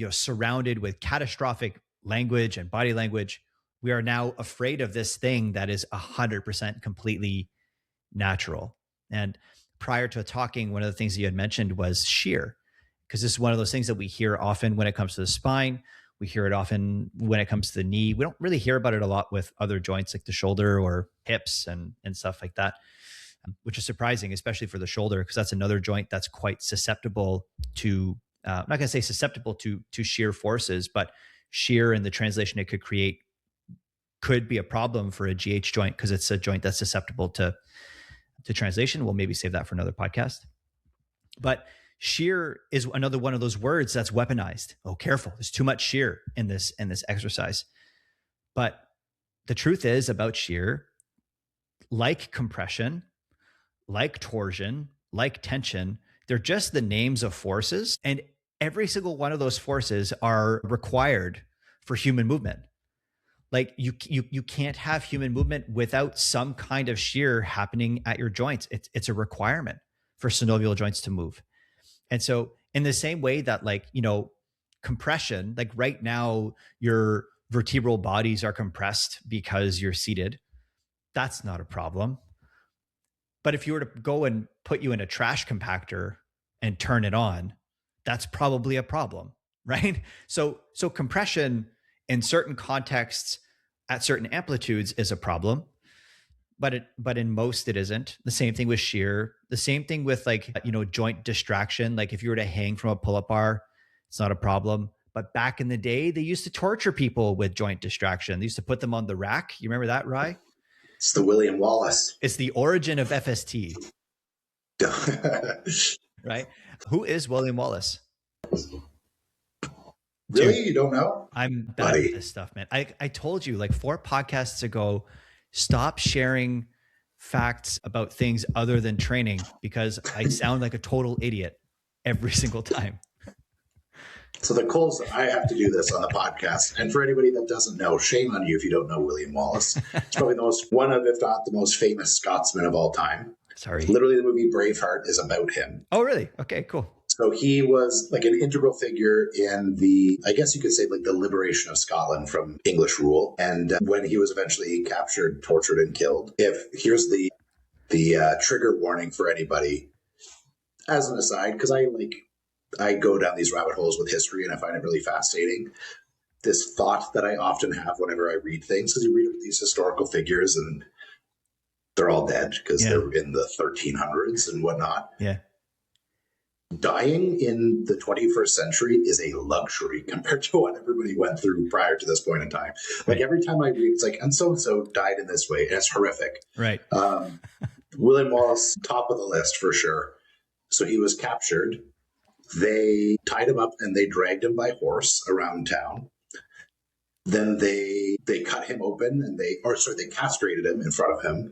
surrounded with catastrophic language and body language, we are now afraid of this thing that is 100% completely natural. And prior to talking, one of the things that you had mentioned was shear, because this is one of those things that we hear often when it comes to the spine. We hear it often when it comes to the knee. We don't really hear about it a lot with other joints like the shoulder or hips and stuff like that, which is surprising, especially for the shoulder, because that's another joint that's quite susceptible to, I'm not going to say susceptible to shear forces, but shear and the translation it could create could be a problem for a GH joint because it's a joint that's susceptible to translation. We'll maybe save that for another podcast. But shear is another one of those words that's weaponized. Oh, careful. There's too much shear in this exercise. But the truth is about shear, like compression, like torsion, like tension, they're just the names of forces. And every single one of those forces are required for human movement. Like you can't have human movement without some kind of shear happening at your joints. It's a requirement for synovial joints to move. And so in the same way that, like, compression, like right now your vertebral bodies are compressed because you're seated, that's not a problem. But if you were to go and put you in a trash compactor and turn it on, that's probably a problem, right? So compression in certain contexts at certain amplitudes is a problem, but in most it isn't. The same thing with shear, the same thing with, like, joint distraction. Like if you were to hang from a pull-up bar, it's not a problem. But back in the day, they used to torture people with joint distraction. They used to put them on the rack. You remember that, Rye? It's the William Wallace. It's the origin of FST. Right? Who is William Wallace? Really? Dude, you don't know? I'm bad at this stuff, man. I told you like 4 podcasts ago, stop sharing facts about things other than training because I sound like a total idiot every single time. So the Coles, I have to do this on the podcast. And for anybody that doesn't know, shame on you if you don't know William Wallace. It's probably one of, if not the most famous Scotsman of all time. Sorry. Literally the movie Braveheart is about him. Oh, really? Okay, cool. So he was like an integral figure in the, I guess you could say, like the liberation of Scotland from English rule. And when he was eventually captured, tortured, and killed, here's the trigger warning for anybody as an aside, because I go down these rabbit holes with history and I find it really fascinating. This thought that I often have whenever I read things, because you read these historical figures and they're all dead because they're in the 1300s and whatnot. Yeah. Dying in the 21st century is a luxury compared to what everybody went through prior to this point in time. Like every time I read, it's like, and so died in this way, and it's horrific. Right. William Wallace, top of the list for sure. So he was captured. They tied him up and they dragged him by horse around town. Then they cut him open and they castrated him in front of him.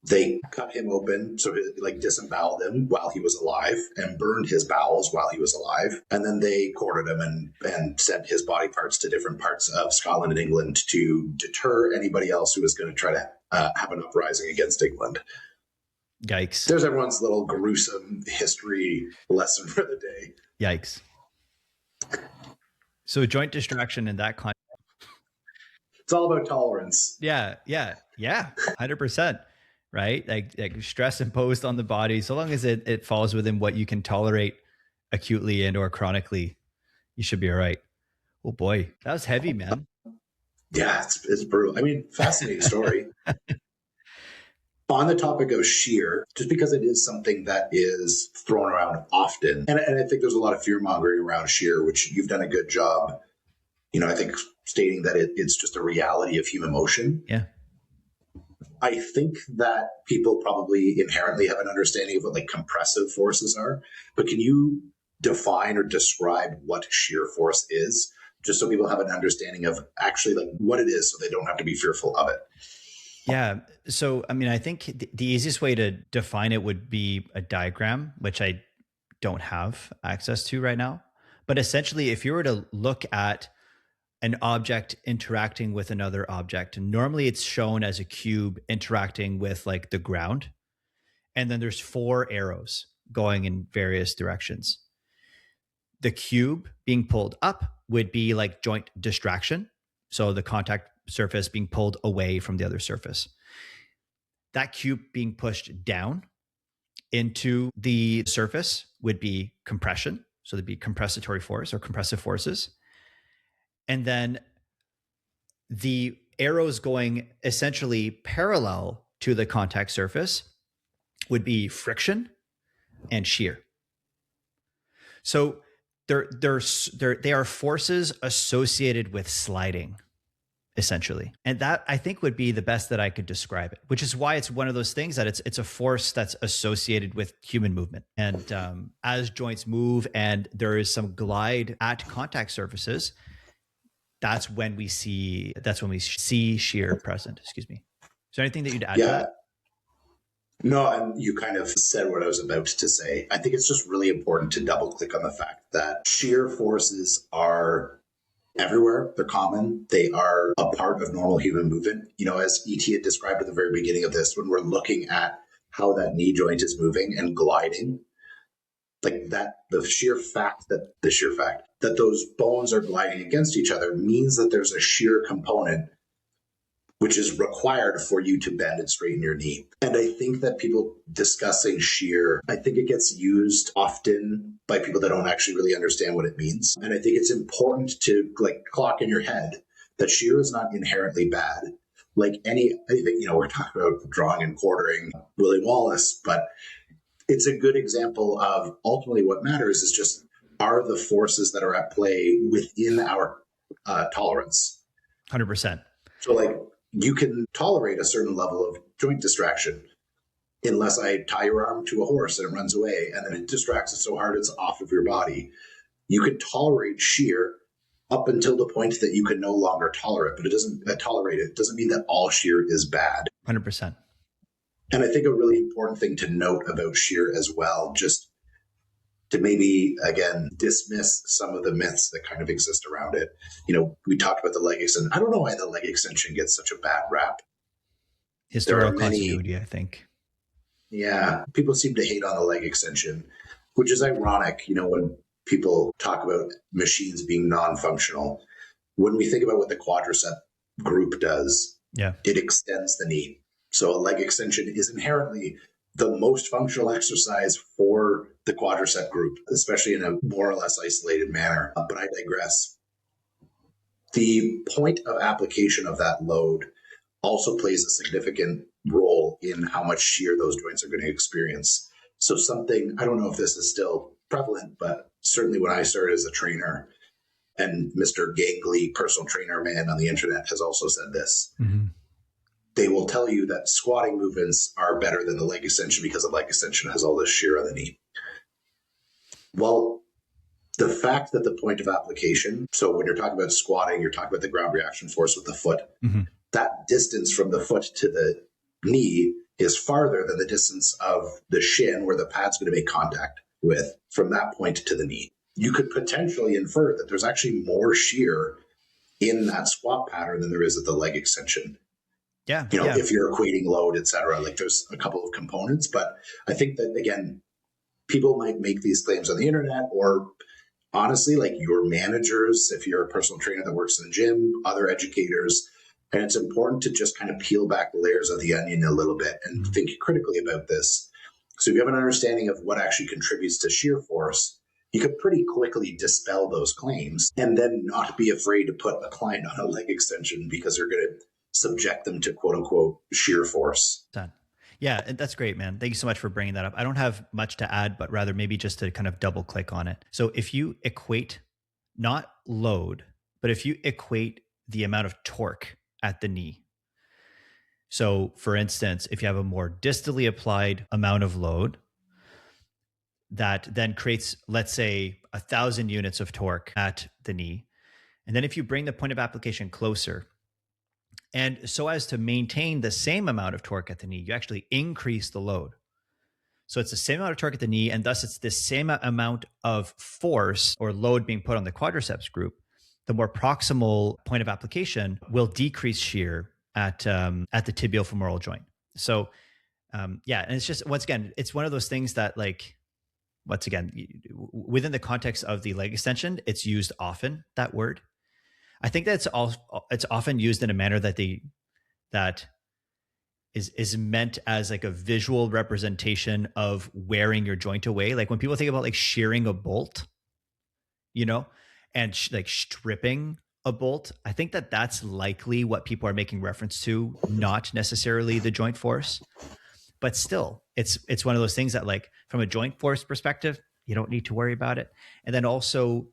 They cut him open, so like disemboweled him while he was alive and burned his bowels while he was alive. And then they quartered him and sent his body parts to different parts of Scotland and England to deter anybody else who was going to try to have an uprising against England. Yikes. There's everyone's little gruesome history lesson for the day. Yikes. So joint distraction in that context. It's all about tolerance. Yeah. 100%. Right. Like stress imposed on the body, so long as it falls within what you can tolerate acutely and or chronically, you should be all right. Oh boy, that was heavy, man. Yeah, it's brutal. I mean, fascinating story. On the topic of shear, just because it is something that is thrown around often, and I think there's a lot of fear mongering around shear, which you've done a good job, I think stating that it's just a reality of human motion. Yeah. I think that people probably inherently have an understanding of what like compressive forces are, but can you define or describe what shear force is, just so people have an understanding of actually like what it is, so they don't have to be fearful of it? Yeah. So, I mean, I think the easiest way to define it would be a diagram, which I don't have access to right now. But essentially, if you were to look at an object interacting with another object, and normally it's shown as a cube interacting with like the ground. And then there's 4 arrows going in various directions. The cube being pulled up would be like joint distraction. So the contact surface being pulled away from the other surface. That cube being pushed down into the surface would be compression. So there'd be compressatory force or compressive forces. And then the arrows going essentially parallel to the contact surface would be friction and shear. So they are forces associated with sliding, essentially. And that I think would be the best that I could describe it, which is why it's one of those things that it's a force that's associated with human movement. And as joints move and there is some glide at contact surfaces, that's when we see shear present. Excuse me. Is there anything that you'd add to that? No, and you kind of said what I was about to say. I think it's just really important to double click on the fact that shear forces are everywhere. They're common. They are a part of normal human movement. As Etienne described at the very beginning of this, when we're looking at how that knee joint is moving and gliding, like that, the sheer fact that those bones are gliding against each other means that there's a shear component which is required for you to bend and straighten your knee. And I think that people discussing shear, I think it gets used often by people that don't actually really understand what it means. And I think it's important to like clock in your head that shear is not inherently bad. Like anything, we're talking about drawing and quartering Willie Wallace, but it's a good example of ultimately what matters is just, are the forces that are at play within our tolerance? 100%. So like, you can tolerate a certain level of joint distraction unless I tie your arm to a horse and it runs away and then it distracts it so hard it's off of your body. You can tolerate shear up until the point that you can no longer tolerate it, but it doesn't mean that all shear is bad. 100%. And I think a really important thing to note about shear as well, just to maybe, again, dismiss some of the myths that kind of exist around it. We talked about the leg extension. I don't know why the leg extension gets such a bad rap. Historical continuity, I think. Yeah, people seem to hate on the leg extension, which is ironic, when people talk about machines being non-functional. When we think about what the quadricep group does, it extends the knee. So a leg extension is inherently the most functional exercise for the quadricep group, especially in a more or less isolated manner. But I digress. The point of application of that load also plays a significant role in how much shear those joints are going to experience. So something, I don't know if this is still prevalent, but certainly when I started as a trainer, and Mr. Gangly, personal trainer man on the internet, has also said this. Mm-hmm. They will tell you that squatting movements are better than the leg extension because the leg extension has all this shear on the knee. Well, the fact that the point of application, so when you're talking about squatting, you're talking about the ground reaction force with the foot. Mm-hmm. That distance from the foot to the knee is farther than the distance of the shin where the pad's going to make contact with from that point to the knee. You could potentially infer that there's actually more shear in that squat pattern than there is at the leg extension. If you're equating load, et cetera, like there's a couple of components, but I think that, again, people might make these claims on the internet or honestly, like your managers, if you're a personal trainer that works in the gym, other educators. And it's important to just kind of peel back the layers of the onion a little bit and Mhm. think critically about this. So if you have an understanding of what actually contributes to shear force, you could pretty quickly dispel those claims and then not be afraid to put a client on a leg extension because they're going to subject them to quote unquote shear force. Done. Yeah, and that's great, man. Thank you so much for bringing that up. I don't have much to add, but rather maybe just to kind of double click on it. So if you equate not load, but if you equate the amount of torque at the knee. So, for instance, if you have a more distally applied amount of load that then creates, let's say, 1,000 units of torque at the knee, and then if you bring the point of application closer, and so as to maintain the same amount of torque at the knee, you actually increase the load. So it's the same amount of torque at the knee, and thus it's the same amount of force or load being put on the quadriceps group. The more proximal point of application will decrease shear at the tibiofemoral joint. So yeah, and it's just once again, it's one of those things that like once again within the context of the leg extension, it's used often. That word, I think that's all. It's often used in a manner that is meant as like a visual representation of wearing your joint away. Like when people think about like shearing a bolt, you know, and like stripping a bolt, I think that that's likely what people are making reference to, not necessarily the joint force, but still, it's one of those things that like from a joint force perspective, you don't need to worry about it, and then also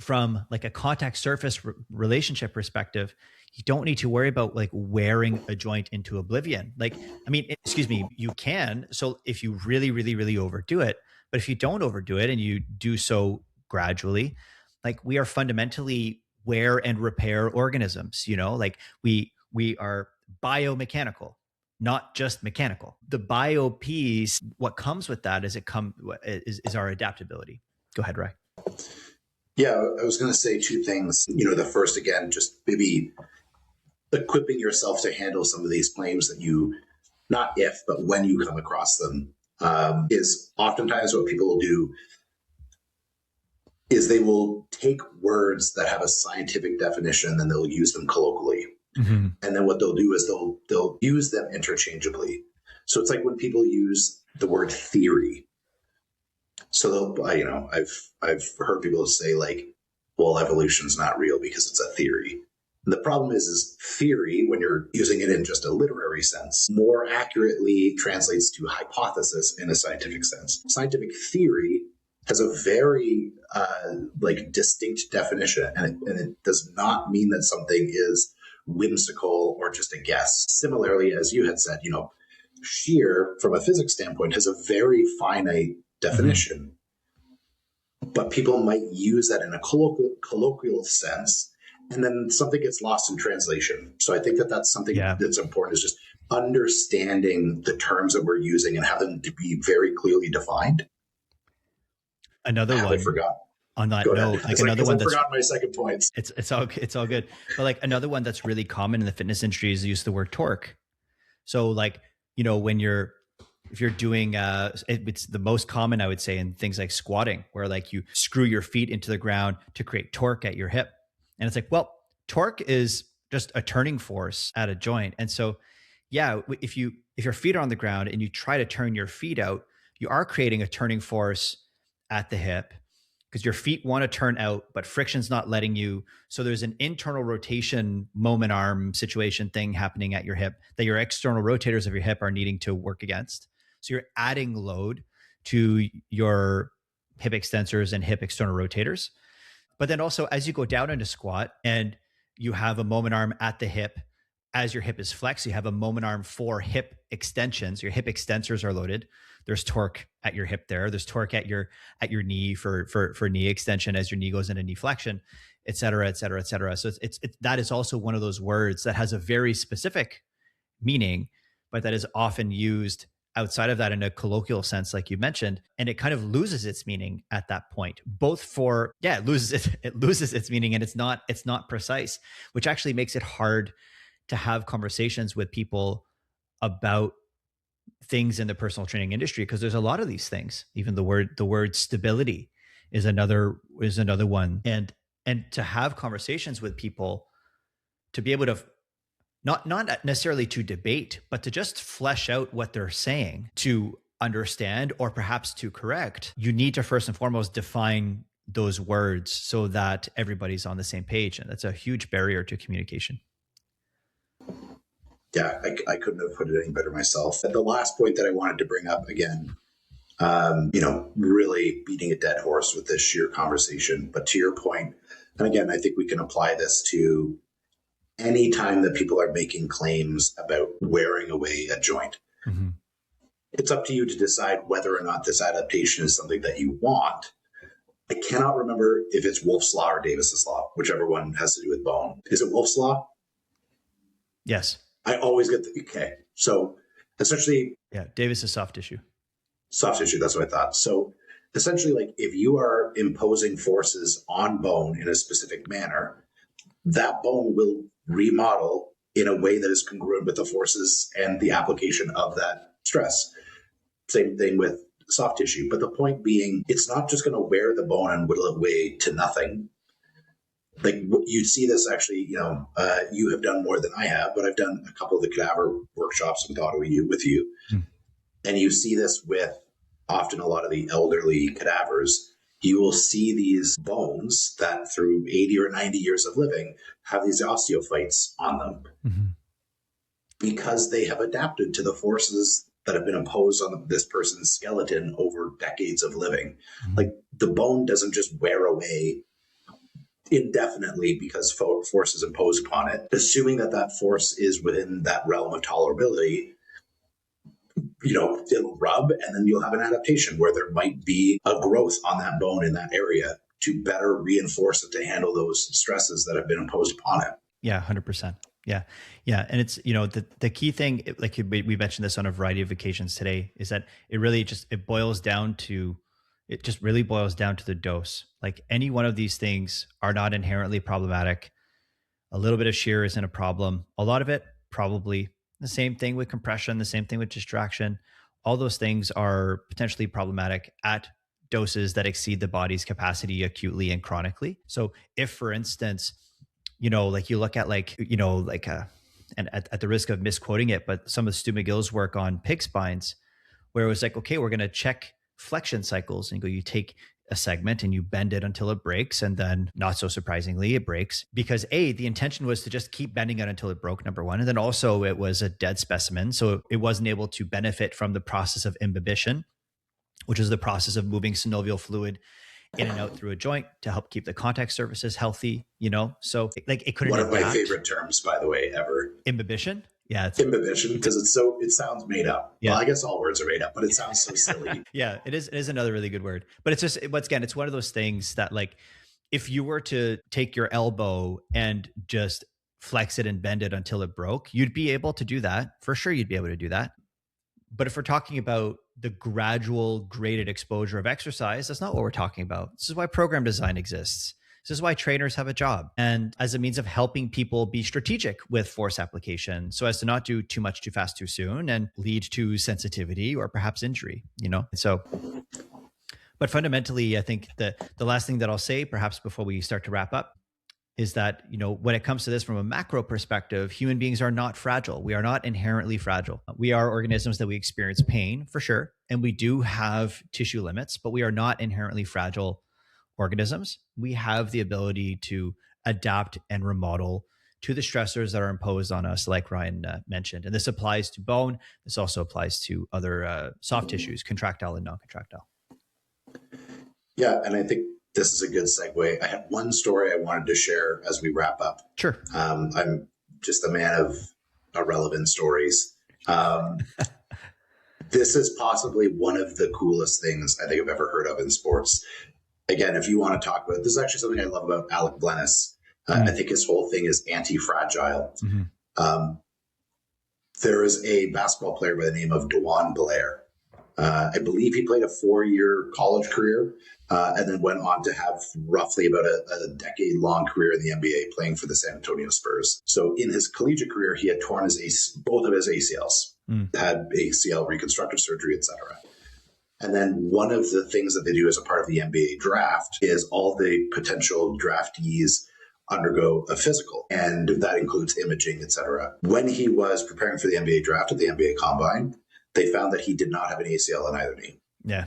from like a contact surface relationship perspective, you don't need to worry about like wearing a joint into oblivion. Like, I mean, excuse me, you can. So if you really, really, really overdo it, but if you don't overdo it and you do so gradually, like we are fundamentally wear and repair organisms, you know, like we are biomechanical, not just mechanical. The bio piece, what comes with that is our adaptability. Go ahead, Ray. Yeah, I was going to say two things. The first, again, just maybe equipping yourself to handle some of these claims that you, not if, but when you come across them, is oftentimes what people will do is they will take words that have a scientific definition and then they'll use them colloquially. Mm-hmm. And then what they'll do is they'll use them interchangeably. So it's like when people use the word theory. So they'll, I've heard people say like, well, evolution's not real because it's a theory. And the problem is theory, when you're using it in just a literary sense, more accurately translates to hypothesis in a scientific sense. Scientific theory has a very distinct definition, and it does not mean that something is whimsical or just a guess. Similarly, as you had said, shear from a physics standpoint has a very finite definition, but people might use that in a colloquial sense, and then something gets lost in translation. So I think that's something that's important, is just understanding the terms that we're using and have them to be very clearly defined. Another one. I forgot. On that note, like another one that's, I forgot my second point. It's all good. But like another one that's really common in the fitness industry is use the word torque. So like, when if you're doing it's the most common, I would say, in things like squatting, where like you screw your feet into the ground to create torque at your hip. And it's like, well, torque is just a turning force at a joint. And so yeah, if your feet are on the ground and you try to turn your feet out, you are creating a turning force at the hip because your feet want to turn out, but friction's not letting you. So there's an internal rotation moment arm situation thing happening at your hip that your external rotators of your hip are needing to work against. So you're adding load to your hip extensors and hip external rotators. But then also as you go down into squat and you have a moment arm at the hip, as your hip is flexed, you have a moment arm for hip extensions. Your hip extensors are loaded. There's torque at your hip there. There's torque at your knee for knee extension as your knee goes into knee flexion, et cetera, et cetera, et cetera. So it's that is also one of those words that has a very specific meaning, but that is often used outside of that in a colloquial sense, like you mentioned, and it kind of loses its meaning at that point. Both for it loses its meaning, and it's not precise, which actually makes it hard to have conversations with people about things in the personal training industry, because there's a lot of these things, even the word stability is another one. And to have conversations with people, to be able to not necessarily to debate, but to just flesh out what they're saying, to understand or perhaps to correct, you need to first and foremost define those words so that everybody's on the same page. And that's a huge barrier to communication. Yeah, I couldn't have put it any better myself. And the last point that I wanted to bring up again, really beating a dead horse with this shear conversation, but to your point, and again, I think we can apply this to any time that people are making claims about wearing away a joint. Mm-hmm. It's up to you to decide whether or not this adaptation is something that you want. I cannot remember if it's Wolff's Law or Davis's Law, whichever one has to do with bone. Is it Wolff's Law? Yes. I always get okay. So essentially, yeah, Davis is soft tissue. Soft tissue, that's what I thought. So essentially, like if you are imposing forces on bone in a specific manner, that bone will remodel in a way that is congruent with the forces and the application of that stress. Same thing with soft tissue. But the point being, it's not just going to wear the bone and whittle it away to nothing. Like you see this actually, you have done more than I have, but I've done a couple of the cadaver workshops with AutoU with you. And you see this with often a lot of the elderly cadavers. You will see these bones that through 80 or 90 years of living have these osteophytes on them because they have adapted to the forces that have been imposed on this person's skeleton over decades of living. Like the bone doesn't just wear away indefinitely because force is imposed upon it. Assuming that that force is within that realm of tolerability, it'll rub and then you'll have an adaptation where there might be a growth on that bone in that area to better reinforce it to handle those stresses that have been imposed upon it. Yeah, 100%. Yeah. Yeah. And it's, the key thing, like we mentioned this on a variety of occasions today, is that it really boils down to the dose. Like any one of these things are not inherently problematic. A little bit of shear isn't a problem. A lot of it, probably. The same thing with compression, the same thing with distraction. All those things are potentially problematic at doses that exceed the body's capacity acutely and chronically. So if, for instance, like you look at and at the risk of misquoting it, but some of Stu McGill's work on pig spines, where it was like, okay, we're going to check flexion cycles and you take a segment and you bend it until it breaks. And then not so surprisingly, it breaks because the intention was to just keep bending it until it broke, number one. And then also it was a dead specimen. So it wasn't able to benefit from the process of imbibition, which is the process of moving synovial fluid in and out through a joint to help keep the contact surfaces healthy, So like it couldn't One of adapt. my favorite terms, by the way, ever. Imbibition? Yeah. It's imbibition, because it sounds made up. Yeah. Well, I guess all words are made up, but it sounds so silly. Yeah, it is another really good word. But it's just, once again, it's one of those things that like, if you were to take your elbow and just flex it and bend it until it broke, you'd be able to do that. For sure, you'd be able to do that. But if we're talking about the gradual graded exposure of exercise, that's not what we're talking about. This is why program design exists. This is why trainers have a job, and as a means of helping people be strategic with force application so as to not do too much too fast too soon and lead to sensitivity or perhaps injury, So, but fundamentally, I think the last thing that I'll say, perhaps before we start to wrap up, is that, when it comes to this from a macro perspective, human beings are not fragile. We are not inherently fragile. We are organisms that we experience pain for sure. And we do have tissue limits, but we are not inherently fragile organisms. We have the ability to adapt and remodel to the stressors that are imposed on us, like Ryan mentioned. And this applies to bone. This also applies to other soft tissues, contractile and non-contractile. Yeah, and I think this is a good segue. I had one story I wanted to share as we wrap up. Sure. I'm just a man of irrelevant stories. This is possibly one of the coolest things I think I've ever heard of in sports. Again, if you want to talk about, this is actually something I love about Alec Glennis. I think his whole thing is anti-fragile. There is a basketball player by the name of Dewan Belair. I believe he played a 4-year college career and then went on to have roughly about a decade-long career in the NBA playing for the San Antonio Spurs. So in his collegiate career, he had torn both of his ACLs, had ACL reconstructive surgery, etc. And then one of the things that they do as a part of the MBA draft is all the potential draftees undergo a physical, and that includes imaging, etc. When he was preparing for the MBA draft at the MBA Combine, they found that he did not have an ACL in either knee. Yeah.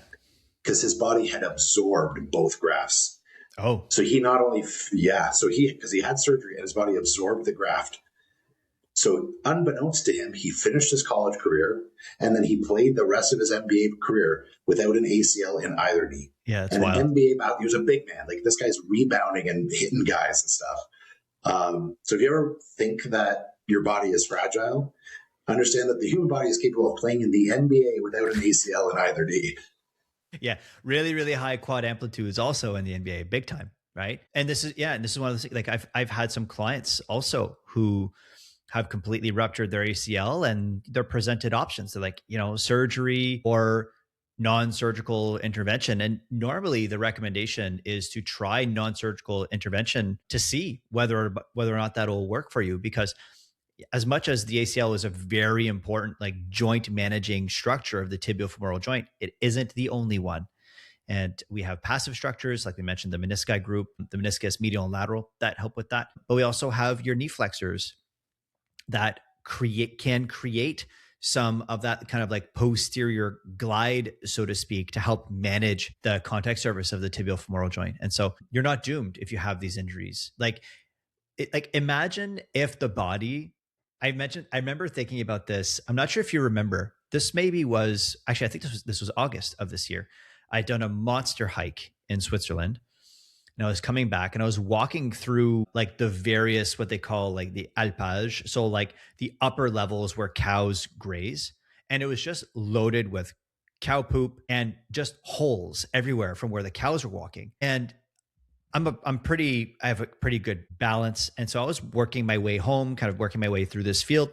Because his body had absorbed both grafts. Oh. So he not only, because he had surgery and his body absorbed the graft. So unbeknownst to him, he finished his college career and then he played the rest of his MBA career without an ACL in either knee. Yeah, that's and wild. MBA, he was a big man. Like this guy's rebounding and hitting guys and stuff. So if you ever think that your body is fragile, understand that the human body is capable of playing in the NBA without an ACL in either knee. Yeah, really, really high quad amplitudes also in the NBA, big time, right? And this is one of the things. Like I've had some clients also who have completely ruptured their ACL, and they're presented options. They're like, surgery or non-surgical intervention. And normally the recommendation is to try non-surgical intervention to see whether or not that'll work for you, because as much as the ACL is a very important like joint managing structure of the tibiofemoral joint, it isn't the only one. And we have passive structures, like we mentioned, the menisci group, the meniscus medial and lateral, that help with that. But we also have your knee flexors that can create some of that kind of like posterior glide, so to speak, to help manage the contact surface of the tibiofemoral joint. And so you're not doomed if you have these injuries. Like imagine if the body, I remember thinking about this. I'm not sure if you remember. This maybe was actually, I think this was August of this year. I'd done a monster hike in Switzerland, and I was coming back and I was walking through like the various, what they call like the alpage. So like the upper levels where cows graze. And it was just loaded with cow poop and just holes everywhere from where the cows were walking. And I have a pretty good balance. And so I was working my way home, kind of working my way through this field.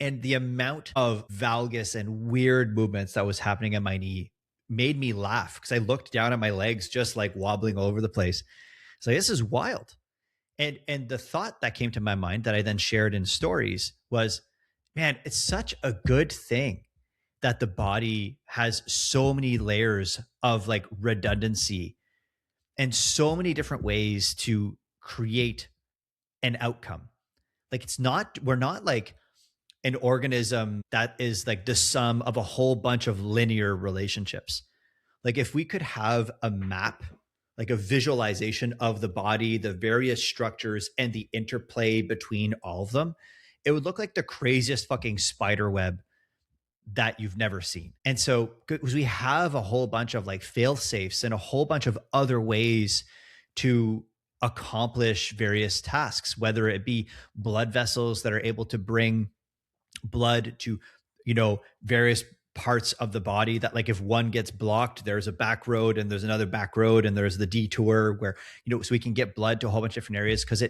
And the amount of valgus and weird movements that was happening in my knee made me laugh, because I looked down at my legs just like wobbling all over the place. It's like, this is wild. And the thought that came to my mind that I then shared in stories was, man, it's such a good thing that the body has so many layers of like redundancy and so many different ways to create an outcome. Like we're not like an organism that is like the sum of a whole bunch of linear relationships. Like if we could have a map, like a visualization of the body, the various structures and the interplay between all of them, it would look like the craziest fucking spider web that you've never seen. And so because we have a whole bunch of like fail safes and a whole bunch of other ways to accomplish various tasks, whether it be blood vessels that are able to bring blood to, various parts of the body, that like if one gets blocked, there's a back road and there's another back road and there's the detour where, so we can get blood to a whole bunch of different areas, because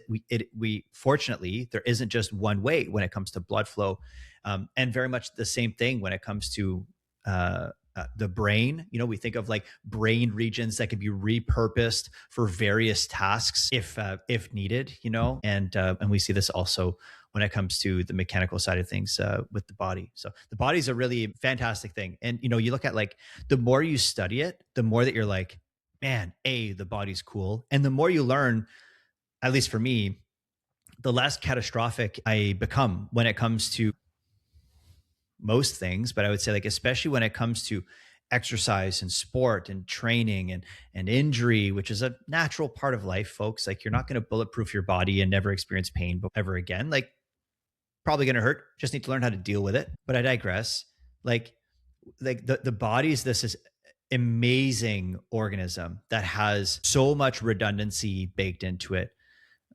we fortunately, there isn't just one way when it comes to blood flow. And very much the same thing when it comes to the brain. We think of like brain regions that can be repurposed for various tasks if needed. And we see this also when it comes to the mechanical side of things with the body. So the body's a really fantastic thing. And you look at like the more you study it, the more that you're like, man, the body's cool. And the more you learn, at least for me, the less catastrophic I become when it comes to most things. But I would say, like, especially when it comes to exercise and sport and training and injury, which is a natural part of life, folks. Like, you're not going to bulletproof your body and never experience pain ever again. Like, probably going to hurt. Just need to learn how to deal with it. But I digress. Like the body's this amazing organism that has so much redundancy baked into it,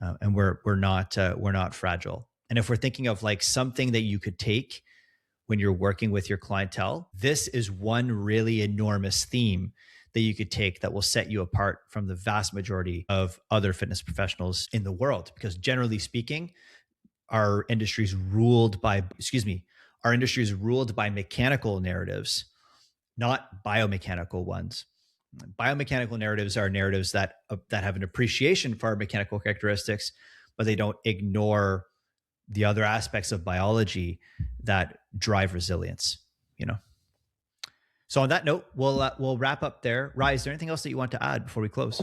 and we're not fragile. And if we're thinking of like something that you could take when you're working with your clientele, this is one really enormous theme that you could take that will set you apart from the vast majority of other fitness professionals in the world. Because generally speaking, our industry is ruled by mechanical narratives, not biomechanical ones. Biomechanical narratives are narratives that have an appreciation for our mechanical characteristics, but they don't ignore the other aspects of biology that drive resilience. So on that note, we'll wrap up there. Rye, is there anything else that you want to add before we close?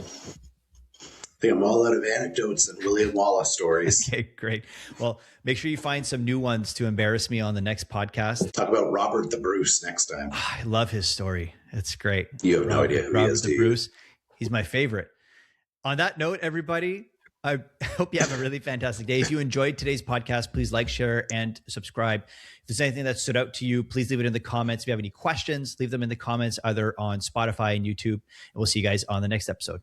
I think I'm all out of anecdotes and William Wallace stories. Okay, great. Well, make sure you find some new ones to embarrass me on the next podcast. Talk about Robert the Bruce next time. I love his story. It's great. You have no idea who he is, Robert the Bruce. He's my favorite. On that note, everybody, I hope you have a really fantastic day. If you enjoyed today's podcast, please like, share, and subscribe. If there's anything that stood out to you, please leave it in the comments. If you have any questions, leave them in the comments, either on Spotify and YouTube. And we'll see you guys on the next episode.